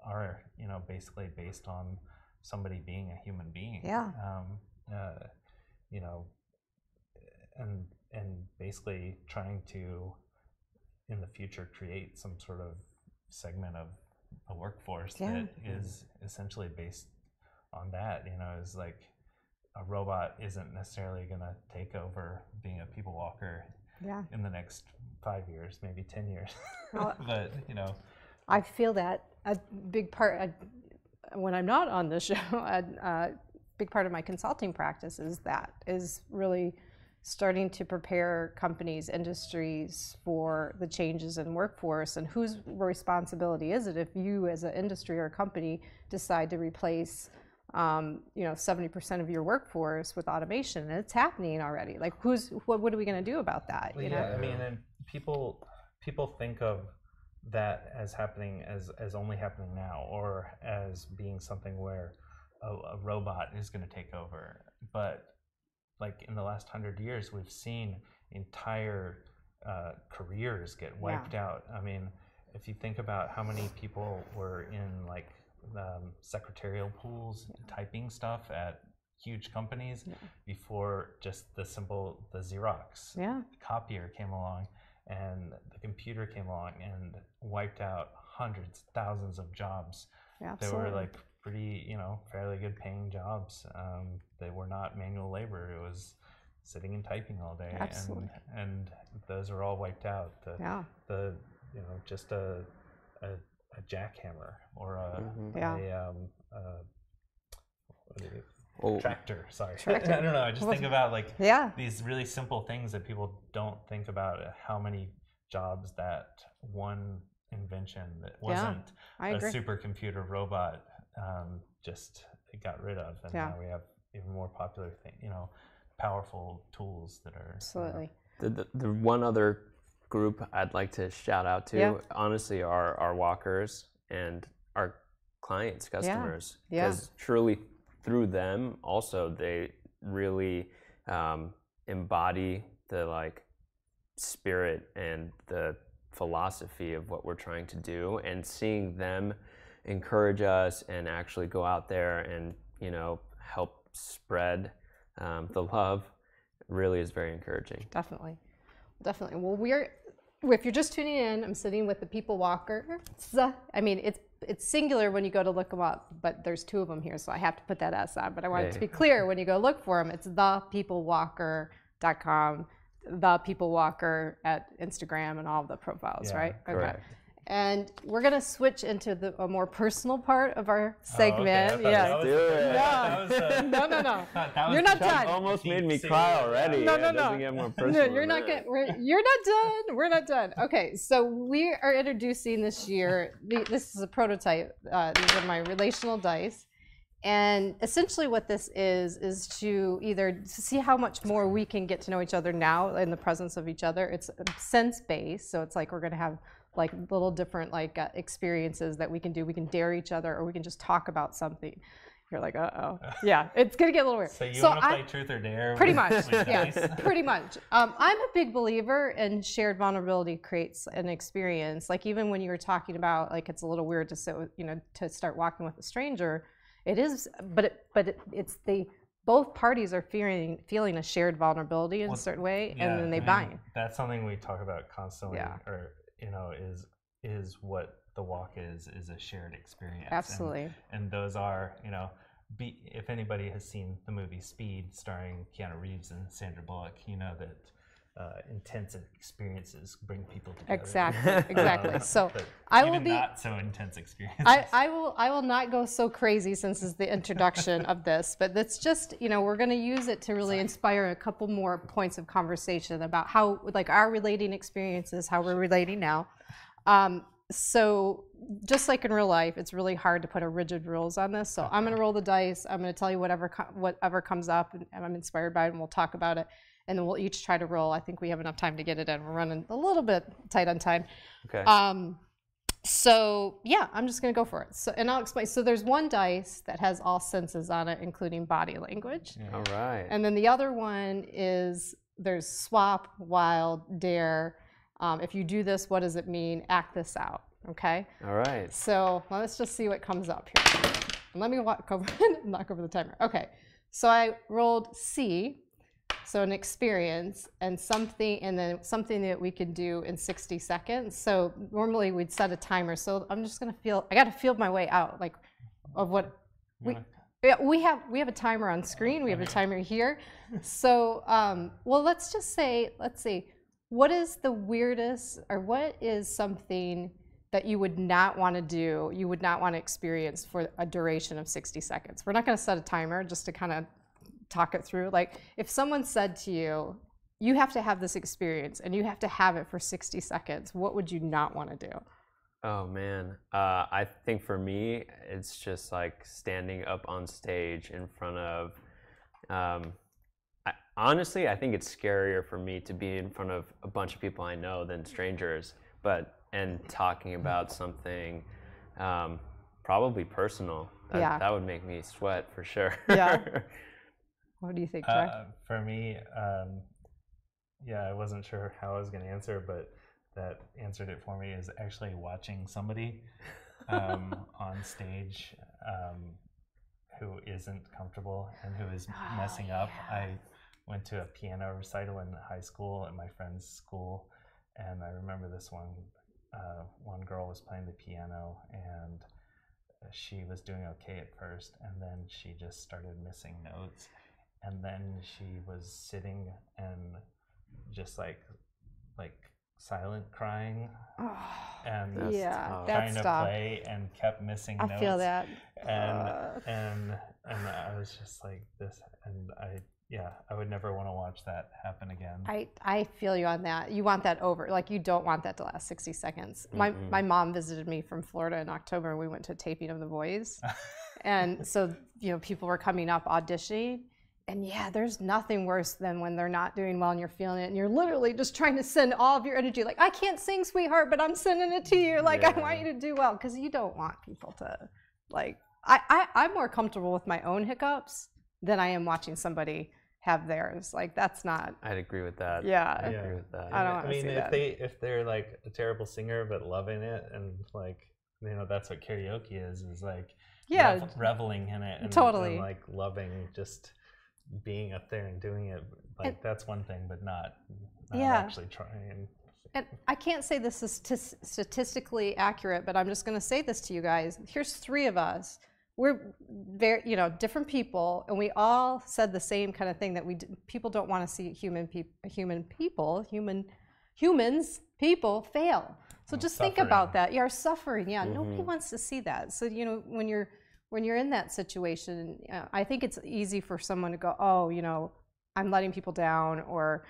are basically based on somebody being a human being. And basically trying to, in the future, create some sort of segment of a workforce that is essentially based on that. Is like a robot isn't necessarily going to take over being a people walker in the next 5 years, maybe 10 years. But I feel that a big part, when I'm not on the show, a big part of my consulting practice is really starting to prepare companies, industries for the changes in workforce, and whose responsibility is it if you as an industry or company decide to replace 70% of your workforce with automation. And it's happening already. Like, what are we going to do about that? Well, I mean, and people think of that as happening as only happening now, or as being something where a robot is going to take over. But like in the last 100 years, we've seen entire careers get wiped out. I mean, if you think about how many people were in like secretarial pools typing stuff at huge companies before just the Xerox copier came along and the computer came along and wiped out hundreds, thousands of jobs. They were like pretty, fairly good paying jobs. They were not manual labor. It was sitting and typing all day. And those are all wiped out. Just a jackhammer or tractor. Sorry, tractor. I don't know. I just think about like these really simple things that people don't think about. How many jobs that one invention that wasn't a supercomputer robot just got rid of, and now we have even more popular powerful tools that are absolutely. The one other group I'd like to shout out to, honestly, are our walkers and our clients, customers, because truly through them also they really embody the like spirit and the philosophy of what we're trying to do, and seeing them encourage us and actually go out there and help spread the love really is very encouraging. Definitely. Well, if you're just tuning in, I'm sitting with the People Walker. I mean, it's singular when you go to look them up, but there's two of them here, so I have to put that S on. But I want it to be clear when you go look for them, it's thepeoplewalker.com, the People Walker at Instagram and all of the profiles, right? Correct. Okay. And we're gonna switch into a more personal part of our segment. No. You're not done. Almost made me cry already. No. Get more personal. You're not done. We're not done. Okay, so we are introducing this year. This is a prototype. These are my relational dice. And essentially what this is to either see how much more we can get to know each other now in the presence of each other. It's sense-based, so it's like we're gonna have like little different like experiences that we can do. We can dare each other, or we can just talk about something. You're like, uh-oh. Yeah, it's gonna get a little weird. So you want to play truth or dare? Pretty much, pretty much. I'm a big believer in shared vulnerability creates an experience. Like even when you were talking about like it's a little weird to to start walking with a stranger. It is, but it's both parties are feeling a shared vulnerability in a certain way, and then they bind. That's something we talk about constantly, or is what the walk is a shared experience. Absolutely. And those are, if anybody has seen the movie Speed starring Keanu Reeves and Sandra Bullock, that intense experiences bring people together. Exactly. So I will be not so intense experiences. I will not go so crazy since it's the introduction of this, but that's just we're going to use it to really inspire a couple more points of conversation about how like our relating experiences, how we're relating now. So just like in real life, it's really hard to put a rigid rules on this. So I'm going to roll the dice. I'm going to tell you whatever comes up, and I'm inspired by it, and we'll talk about it. And then we'll each try to roll. I think we have enough time to get it in. We're running a little bit tight on time. Okay. So yeah, I'm just gonna go for it. So, and I'll explain. So there's one dice that has all senses on it, including body language. All right. And then the other one is there's swap, wild, dare. If you do this, what does it mean? Act this out. Okay. All right. So let's just see what comes up here. And let me knock over the timer. Okay. So I rolled C. So an experience and then something that we could do in 60 seconds. So normally we'd set a timer. So I'm just gonna I gotta feel my way out, like of what we have a timer on screen. We have a timer here. So well, let's see, what is the weirdest, or what is something that you would not want to do, you would not want to experience for a duration of 60 seconds? We're not gonna set a timer, just to kind of talk it through. Like if someone said to you, you have to have this experience and you have to have it for 60 seconds, what would you not want to do? Oh man, I think for me, it's just like standing up on stage in front of, honestly, I think it's scarier for me to be in front of a bunch of people I know than strangers, and talking about something probably personal. That would make me sweat for sure. Yeah. What do you think, Jack? For me, I wasn't sure how I was going to answer, but that answered it for me is actually watching somebody on stage who isn't comfortable and who is messing up. I went to a piano recital in high school at my friend's school, and I remember this one girl was playing the piano, and she was doing okay at first, and then she just started missing notes, and then she was sitting and just like silent crying, and trying to play and kept missing notes. I feel that. And I was just like this, and I would never want to watch that happen again. I feel you on that. You want that over, like you don't want that to last 60 seconds. My mom visited me from Florida in October, and we went to a taping of The Voice. And so, people were coming up auditioning, and there's nothing worse than when they're not doing well and you're feeling it, and you're literally just trying to send all of your energy, like, I can't sing, sweetheart, but I'm sending it to you. Like, I want you to do well, because you don't want people to, like, I'm more comfortable with my own hiccups than I am watching somebody have theirs. Like, that's not. I'd agree with that. Yeah, I agree with that. I don't want to see that. If they're like a terrible singer but loving it, and like, that's what karaoke is like, reveling in it, and, totally, and like loving just being up there and doing it. Like, that's one thing, but not actually trying. And I can't say this is statistically accurate, but I'm just going to say this to you guys. Here's 3 of us. We're very, different people, and we all said the same kind of thing, that people don't want to see humans fail. So just think about that. You're suffering. Yeah, nobody wants to see that. So when you're in that situation, I think it's easy for someone to go, oh, I'm letting people down, or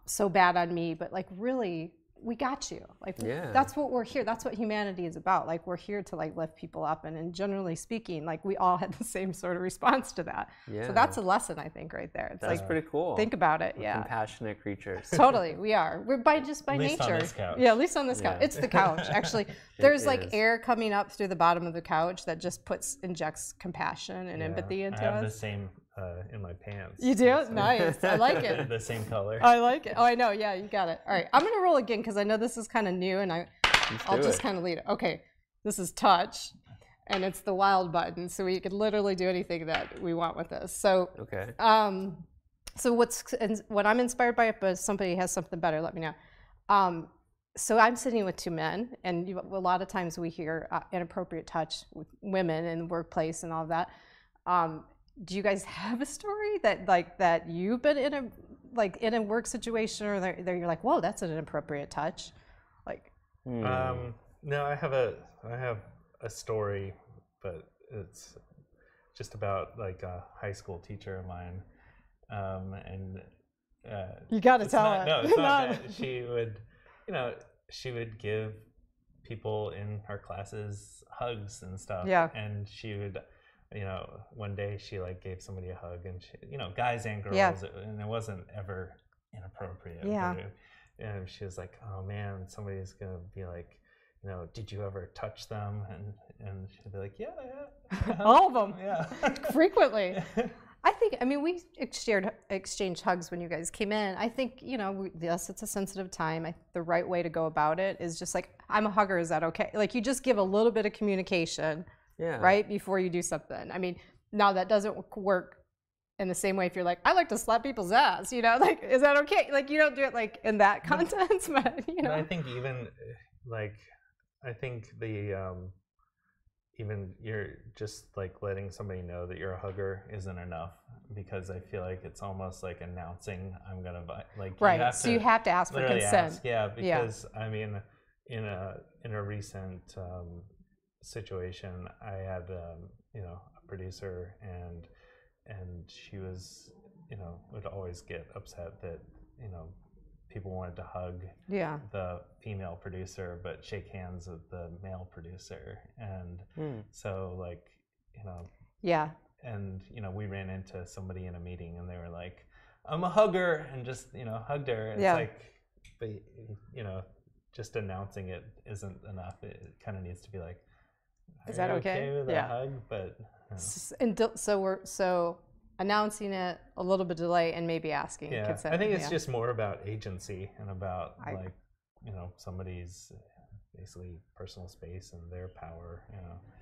so bad on me. But like, really, we got you. Like, that's what we're here. That's what humanity is about. Like, we're here to like lift people up, and generally speaking, like, we all had the same sort of response to that. So that's a lesson, I think, right there. It's that's pretty cool. Think about it. We're compassionate creatures. Totally, we are. We're by nature. On this couch. Yeah, at least on this couch. It's the couch, actually. There's like air coming up through the bottom of the couch that just injects compassion and empathy into us. I have the same in my pants. You do? So. Nice. I like it. The same color. I like it. Oh, I know. Yeah, you got it. All right. I'm going to roll again, because I know this is kind of new, and I'll just kind of lead it. Okay. This is touch, and it's the wild button, so we could literally do anything that we want with this. So, so what I'm inspired by, but if somebody has something better, let me know. So I'm sitting with 2 men, and a lot of times we hear inappropriate touch with women in the workplace and all of that. Do you guys have a story that you've been in a work situation, or that you're like, whoa, that's an inappropriate touch? Like, no, I have a story, but it's just about like a high school teacher of mine, and you got to tell it. No, it's not that. She would give people in her classes hugs and stuff. Yeah, and she would. One day she like gave somebody a hug, and she, guys and girls, and it wasn't ever inappropriate. Yeah. And she was like, oh man, somebody's gonna be like, did you ever touch them? And she'd be like, yeah. All of them. Yeah. Frequently. I mean, we exchanged hugs when you guys came in. I think, yes, it's a sensitive time. The right way to go about it is just like, I'm a hugger, is that okay? Like, you just give a little bit of communication. Right before you do something. I mean, now that doesn't work in the same way if you're like, I like to slap people's ass, like, is that okay? Like, you don't do it like in that context, but But I think even like, even you're just like letting somebody know that you're a hugger isn't enough, because I feel like it's almost like announcing I'm gonna like. Right. So you have to ask for consent. Because I mean, in a recent situation, I had a producer, and she was would always get upset that people wanted to hug the female producer but shake hands with the male producer, and so like and we ran into somebody in a meeting, and they were like, I'm a hugger, and just hugged her, and it's like, but just announcing it isn't enough. It kind of needs to be like, is that okay? With a hug? But and so we're announcing it, a little bit delay, and maybe asking consent. I think it's just more about agency and about somebody's basically personal space and their power.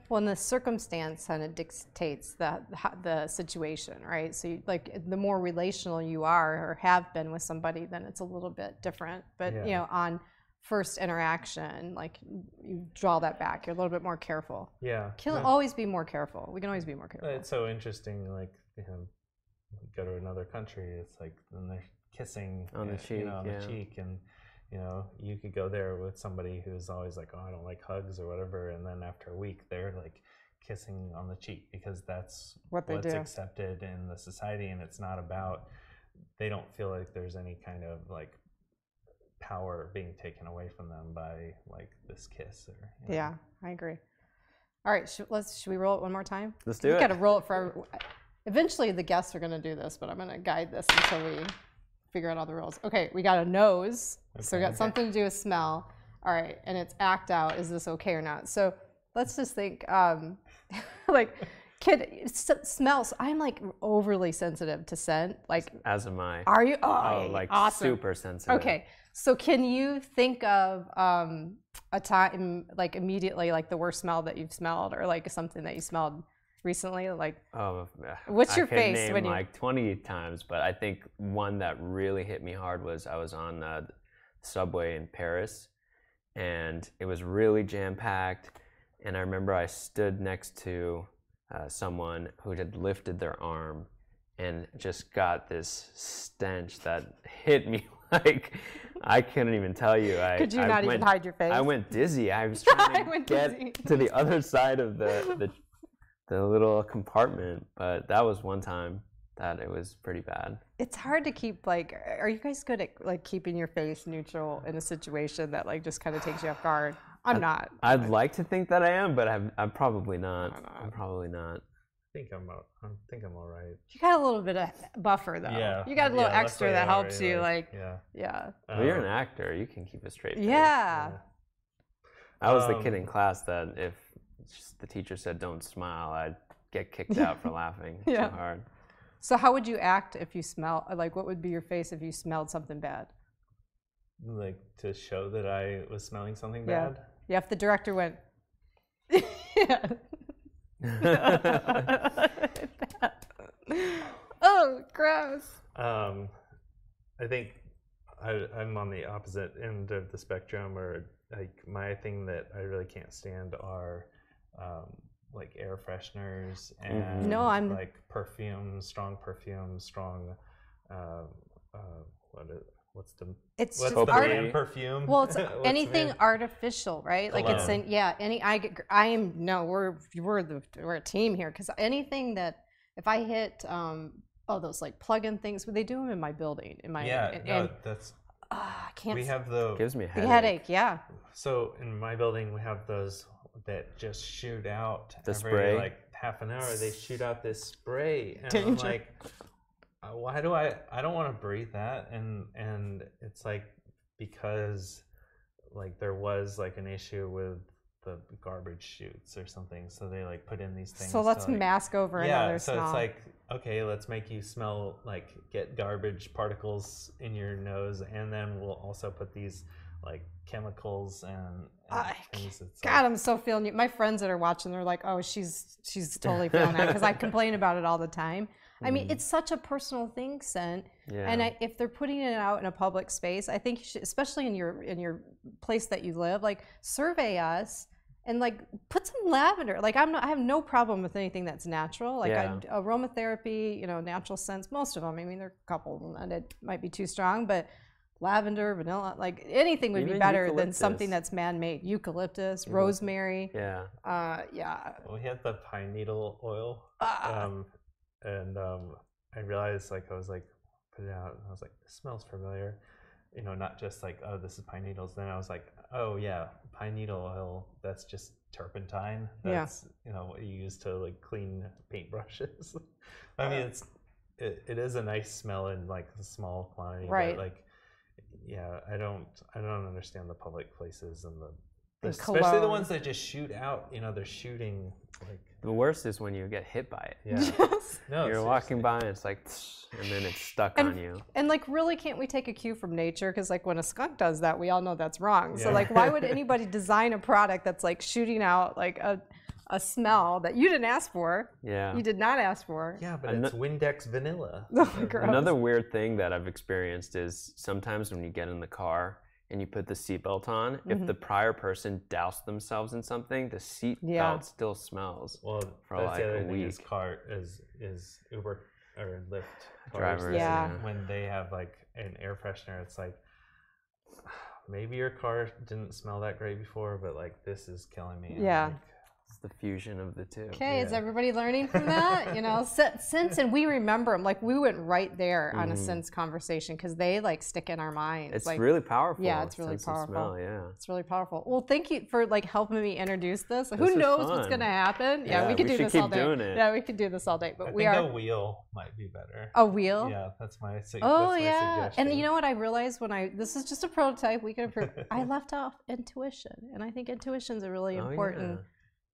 Well, and the circumstance kind of dictates the situation, right? So the more relational you are or have been with somebody, then it's a little bit different. But on first interaction, like you draw that back. You're a little bit more careful. Yeah. Always be more careful. We can always be more careful. It's so interesting. Like go to another country, it's like then they're kissing on the cheek, the cheek, and you could go there with somebody who's always like, oh, I don't like hugs or whatever, and then after a week they're like kissing on the cheek because that's what's accepted in the society, and it's not about, they don't feel like there's any kind of like power being taken away from them by like this kiss or Yeah, I agree. All right, should we roll it one more time? Let's do it. We got to roll it for eventually the guests are going to do this, but I'm going to guide this until we figure out all the rules. Okay, we got a nose. Okay. So we got something to do with smell. All right, and it's act out. Is this okay or not? So let's just think, like, smells. I'm like overly sensitive to scent. Like, as am I. Are you? Oh, like awesome. Super sensitive. Okay, so can you think of a time, like immediately, like the worst smell that you've smelled, or like something that you smelled recently? Like, what's your face name when you like 20 times, but I think one that really hit me hard was I was on the subway in Paris, and it was really jam-packed, and I remember I stood next to someone who had lifted their arm and just got this stench that hit me like I couldn't even tell you. Could you not even hide your face? I went dizzy. I was trying to get to the other side of the little compartment, but that was one time that it was pretty bad. It's hard to keep, like, are you guys good at like keeping your face neutral in a situation that like just kind of takes you off guard? I'm not. I'd like to think that I am, but I'm probably not. I'm probably not. I think I'm all right. You got a little bit of buffer though. Yeah. You got a little extra that helps you, like. Yeah. Well, you're an actor. You can keep a straight face. Yeah. I was the kid in class that if the teacher said don't smile, I'd get kicked out for laughing too hard. So how would you act if you smell, like what would be your face if you smelled something bad? Like to show that I was smelling something bad? Yeah, if the director went, oh, gross. I think I'm on the opposite end of the spectrum, or like my thing that I really can't stand are like air fresheners and like perfumes, strong perfumes, strong what's the brand perfume? Well, it's anything artificial, right? Like it's we're a team here, because anything that if I hit those like plug-in things, they do them in my building that's I can't. We have gives me a headache. Yeah. So in my building we have those that just shoot out spray. Like half an hour. They shoot out this spray, and I'm like, why do I don't want to breathe that, and it's like because like there was like an issue with the garbage chutes or something, so they like put in these things. So let's mask over another smell. So it's like, okay, let's make you smell like get garbage particles in your nose, and then we'll also put these like chemicals and things. God, I'm so feeling you. My friends that are watching, they're like, oh, she's totally feeling that, because I complain about it all the time. I mean, it's such a personal thing, scent. Yeah. And if they're putting it out in a public space, I think you should, especially in your place that you live, like survey us and like put some lavender. Like I have no problem with anything that's natural. Like aromatherapy, natural scents, most of them. I mean, there are a couple of them that it might be too strong, but lavender, vanilla, like anything would be better than something that's man-made. Eucalyptus, rosemary. Yeah. Well, we had the pine needle oil. And I realized, like, I was like, put it out, and I was like, this smells familiar. Not just like, oh, this is pine needles. Then I was like, oh yeah, pine needle oil, that's just turpentine. That's, what you use to like clean paintbrushes. I mean, it is a nice smell in like a small quantity. Right. But like, yeah, I don't understand the public places and especially the ones that just shoot out. They're shooting like. The worst is when you get hit by it. Yeah. Yes. No, You're walking by and it's like, and then it's stuck on you. And like, really, can't we take a cue from nature? Because like when a skunk does that, we all know that's wrong. Yeah. So like, why would anybody design a product that's like shooting out like a smell that you didn't ask for? Yeah. You did not ask for. Yeah, but it's Windex vanilla. Another weird thing that I've experienced is sometimes when you get in the car and you put the seatbelt on, if the prior person doused themselves in something, the seatbelt still smells. Well, for that's like the other a thing week. Is Uber or Lyft Drivers, yeah. When they have like an air freshener, it's like maybe your car didn't smell that great before, but like this is killing me. Yeah. It's the fusion of the two. Okay, is everybody learning from that? Scents, and we remember them. Like we went right there on a scents conversation because they like stick in our minds. It's like, really powerful. Yeah, it's really sense of powerful. Smell, yeah. It's really powerful. Well, thank you for like helping me introduce this. Who is knows what's fun. gonna happen? Yeah, Yeah, we could we do should this keep all day. doing it. Yeah, we could do this all day. But I we think are a wheel might be better. a wheel. Yeah, that's my Oh that's my yeah, suggestion. and you know what I realized this is just a prototype. We can improve. I left off intuition, and I think intuition's a really important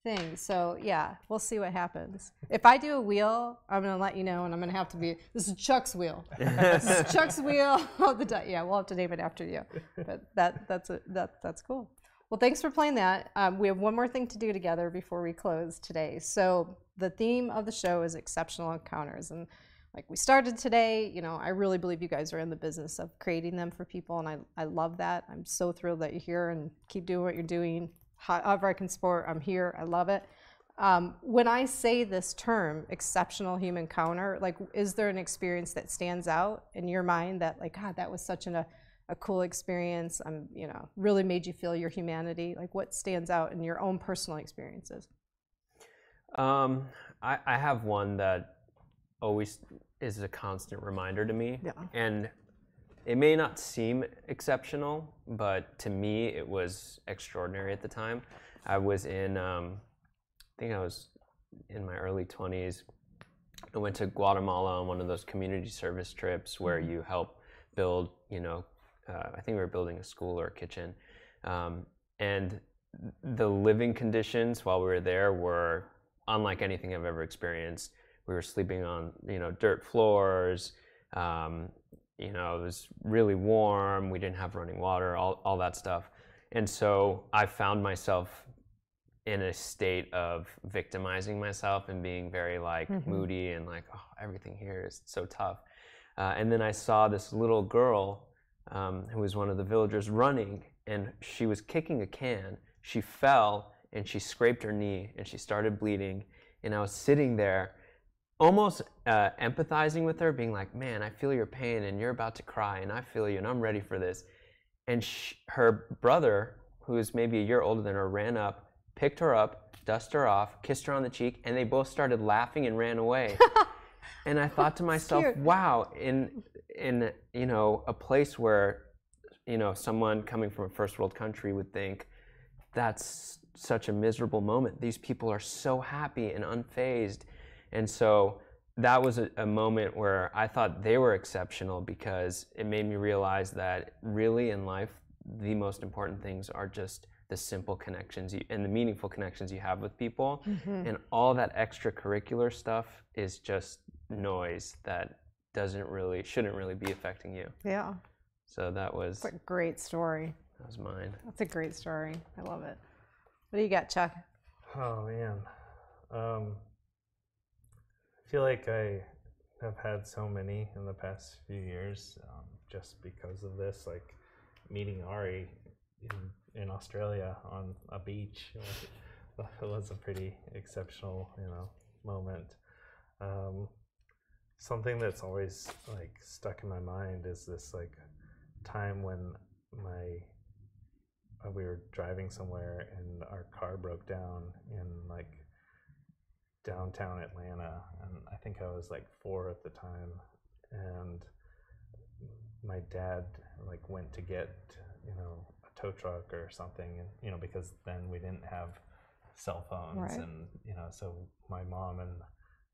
thing. So yeah, we'll see what happens. If I do a wheel, I'm gonna let you know, and I'm gonna have to be. This is Chuck's wheel. This is Chuck's wheel of the day. Yeah, we'll have to name it after you. But that's cool. Well, thanks for playing that. We have one more thing to do together before we close today. So the theme of the show is exceptional encounters, and like we started today, I really believe you guys are in the business of creating them for people, and I love that. I'm so thrilled that you're here and keep doing what you're doing. However I can support, I'm here. I love it. When I say this term, exceptional human encounter, like, is there an experience that stands out in your mind that, like, God, that was such a cool experience? Really made you feel your humanity. Like, what stands out in your own personal experiences? I have one that always is a constant reminder to me. Yeah. And it may not seem exceptional, but to me it was extraordinary at the time. I was in, I think I was in my early 20s. I went to Guatemala on one of those community service trips where you help build, I think we were building a school or a kitchen. And the living conditions while we were there were unlike anything I've ever experienced. We were sleeping on, dirt floors. It was really warm. We didn't have running water, all that stuff. And so I found myself in a state of victimizing myself and being very moody and like, oh, everything here is so tough. And then I saw this little girl who was one of the villagers running, and she was kicking a can. She fell and she scraped her knee and she started bleeding. And I was sitting there almost empathizing with her, being like, man, I feel your pain and you're about to cry and I feel you and I'm ready for this. And her brother, who is maybe a year older than her, ran up, picked her up, dusted her off, kissed her on the cheek, and they both started laughing and ran away. And I thought to myself, wow, in a place where, someone coming from a first world country would think that's such a miserable moment. These people are so happy and unfazed. And so that was a moment where I thought they were exceptional, because it made me realize that really in life, the most important things are just the simple connections and the meaningful connections you have with people. Mm-hmm. And all that extracurricular stuff is just noise that shouldn't really be affecting you. Yeah. So that's a great story. That was mine. That's a great story. I love it. What do you got, Chuck? Oh, man. I feel like I have had so many in the past few years, just because of this, like meeting Ari in Australia on a beach. It was a pretty exceptional, moment. Something that's always like stuck in my mind is this like time when we were driving somewhere and our car broke down in like downtown Atlanta, and I think I was like 4 at the time, and my dad like went to get a tow truck or something, and because then we didn't have cell phones, right. And so my mom and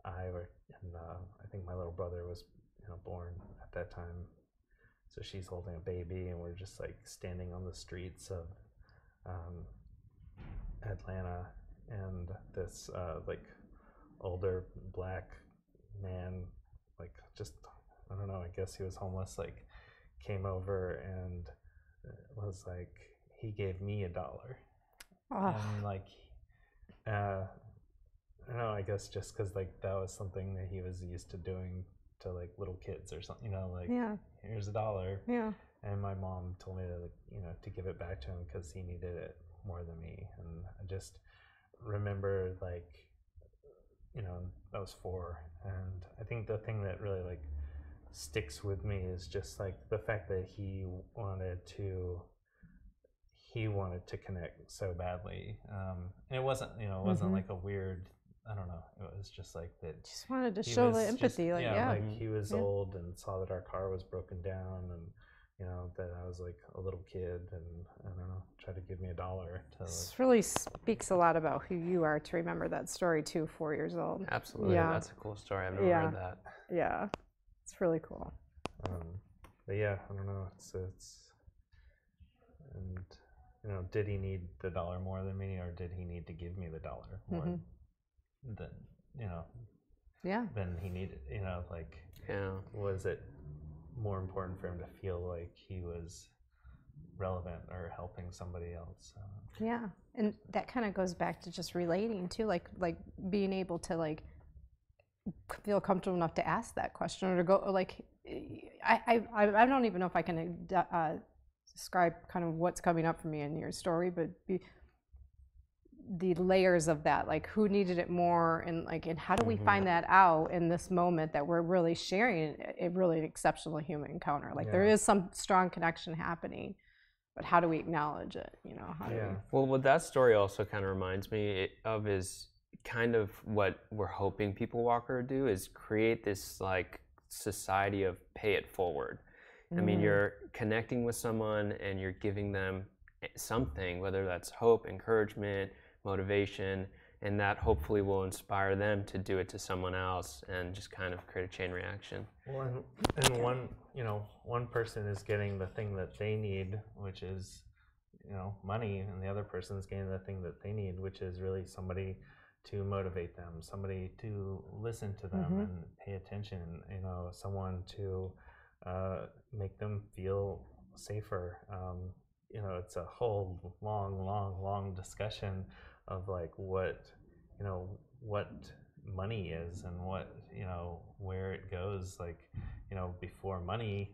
I were, and I think my little brother was born at that time, so she's holding a baby, and we're just like standing on the streets of this like older black man, like just, I don't know, I guess he was homeless, like came over and was like, he gave me $1. And like, I don't know, I guess just because like that was something that he was used to doing to like little kids or something, like here's $1. And my mom told me to, like, to give it back to him because he needed it more than me. And I just remember, like, I was 4, and I think the thing that really like sticks with me is just like the fact that he wanted to connect so badly. And it wasn't, it wasn't like a weird, I don't know, it was just like that. Just wanted to show the empathy, just, like he was old and saw that our car was broken down, and that I was like a little kid, and I don't know, tried to give me $1. This really speaks a lot about who you are to remember that story too, 4 years old. Absolutely, that's a cool story. I've never heard that. Yeah, it's really cool. But yeah, I don't know. It's and did he need the $1 more than me, or did he need to give me the $1 more than than he needed? Like, was it more important for him to feel like he was relevant or helping somebody else? Yeah, and that kind of goes back to just relating too, like being able to like feel comfortable enough to ask that question, or to go like, I don't even know if I can describe kind of what's coming up for me in your story, but the layers of that, like who needed it more, and how do we find that out in this moment that we're really sharing a really exceptional human encounter? Like there is some strong connection happening, but how do we acknowledge it? How do we? Well, what that story also kind of reminds me of is kind of what we're hoping People Walker do, is create this like society of pay it forward. I mean, you're connecting with someone and you're giving them something, whether that's hope, encouragement, motivation, and that hopefully will inspire them to do it to someone else and just kind of create a chain reaction. Well, and one person is getting the thing that they need, which is money, and the other person is getting the thing that they need, which is really somebody to motivate them, somebody to listen to them and pay attention, someone to make them feel safer. It's a whole long discussion of like what money is, and what where it goes. Like before money,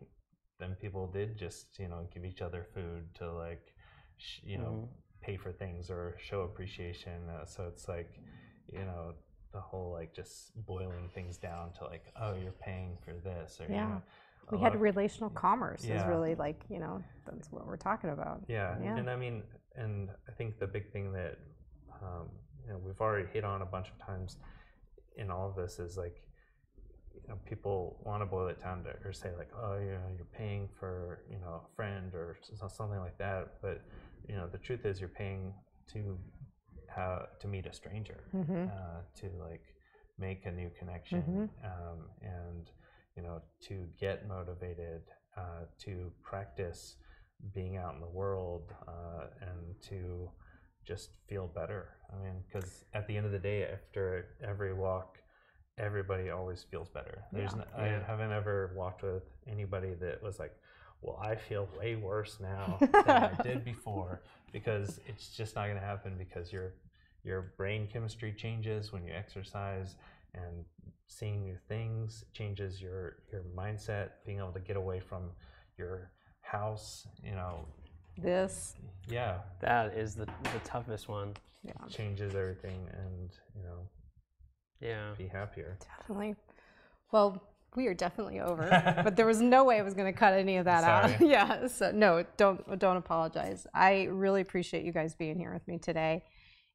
then people did just give each other food to like pay for things or show appreciation. So it's like the whole like just boiling things down to like, oh, you're paying for this, or we had relational commerce is really like, that's what we're talking about. And I mean, and I think the big thing that we've already hit on a bunch of times in all of this is like, people want to boil it down to, or say like, oh, you're paying for a friend or something like that, but the truth is you're paying to meet a stranger, to like make a new connection, and to get motivated, to practice being out in the world, and to just feel better. I mean, because at the end of the day, after every walk, everybody always feels better. I haven't ever walked with anybody that was like, well, I feel way worse now than I did before, because it's just not going to happen, because your brain chemistry changes when you exercise, and seeing new things changes your mindset, being able to get away from your house, that is the toughest one. Changes everything, and be happier. Definitely. Well, we are definitely over, but there was no way I was going to cut any of that out. So no, don't apologize. I really appreciate you guys being here with me today.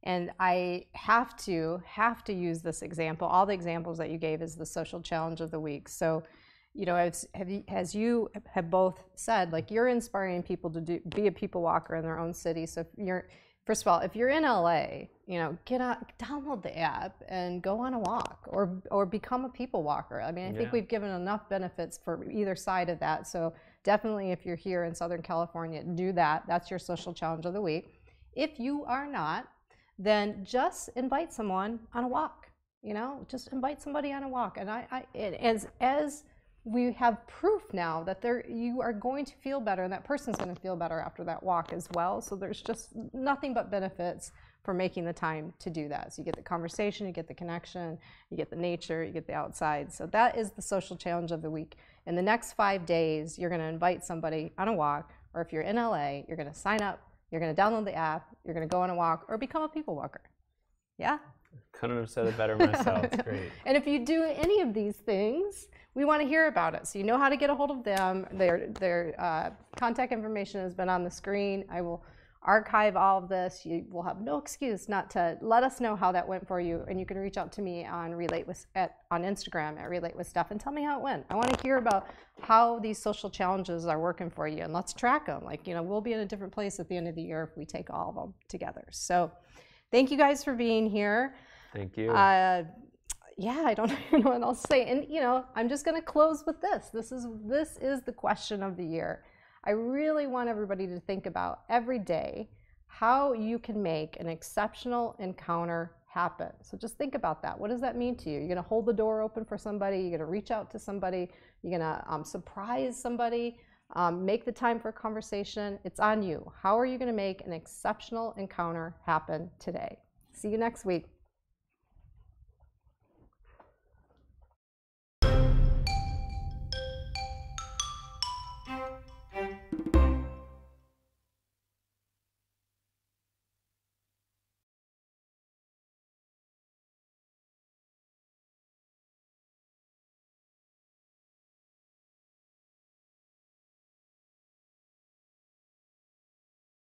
And I have to use this example. All the examples that you gave is the social challenge of the week. So, as you have both said, like, you're inspiring people to be a people walker in their own city. So first of all, if you're in LA, get out, download the app and go on a walk, or become a people walker. I mean, I think we've given enough benefits for either side of that. So definitely, if you're here in Southern California, do that. That's your social challenge of the week. If you are not, then just invite someone on a walk. You know, just invite somebody on a walk. And as we have proof now that you are going to feel better, and that person's going to feel better after that walk as well. So there's just nothing but benefits for making the time to do that. So you get the conversation, you get the connection, you get the nature, you get the outside. So that is the social challenge of the week. In the next 5 days, you're going to invite somebody on a walk, or if you're in LA, you're going to sign up, you're going to download the app, you're going to go on a walk, or become a people walker. Yeah? Couldn't have said it better myself. It's great. And if you do any of these things, we want to hear about it. So you know how to get a hold of them. Their contact information has been on the screen. I will archive all of this. You will have no excuse not to let us know how that went for you. And you can reach out to me on on Instagram at Relate with Steph and tell me how it went. I want to hear about how these social challenges are working for you, and let's track them. Like, you know, we'll be in a different place at the end of the year if we take all of them together. So thank you guys for being here. Thank you. Yeah, I don't even know what else to say. And, you know, I'm just going to close with this. This is the question of the year. I really want everybody to think about every day how you can make an exceptional encounter happen. So just think about that. What does that mean to you? You're going to hold the door open for somebody. You're going to reach out to somebody. You're going to surprise somebody. Make the time for a conversation. It's on you. How are you going to make an exceptional encounter happen today? See you next week.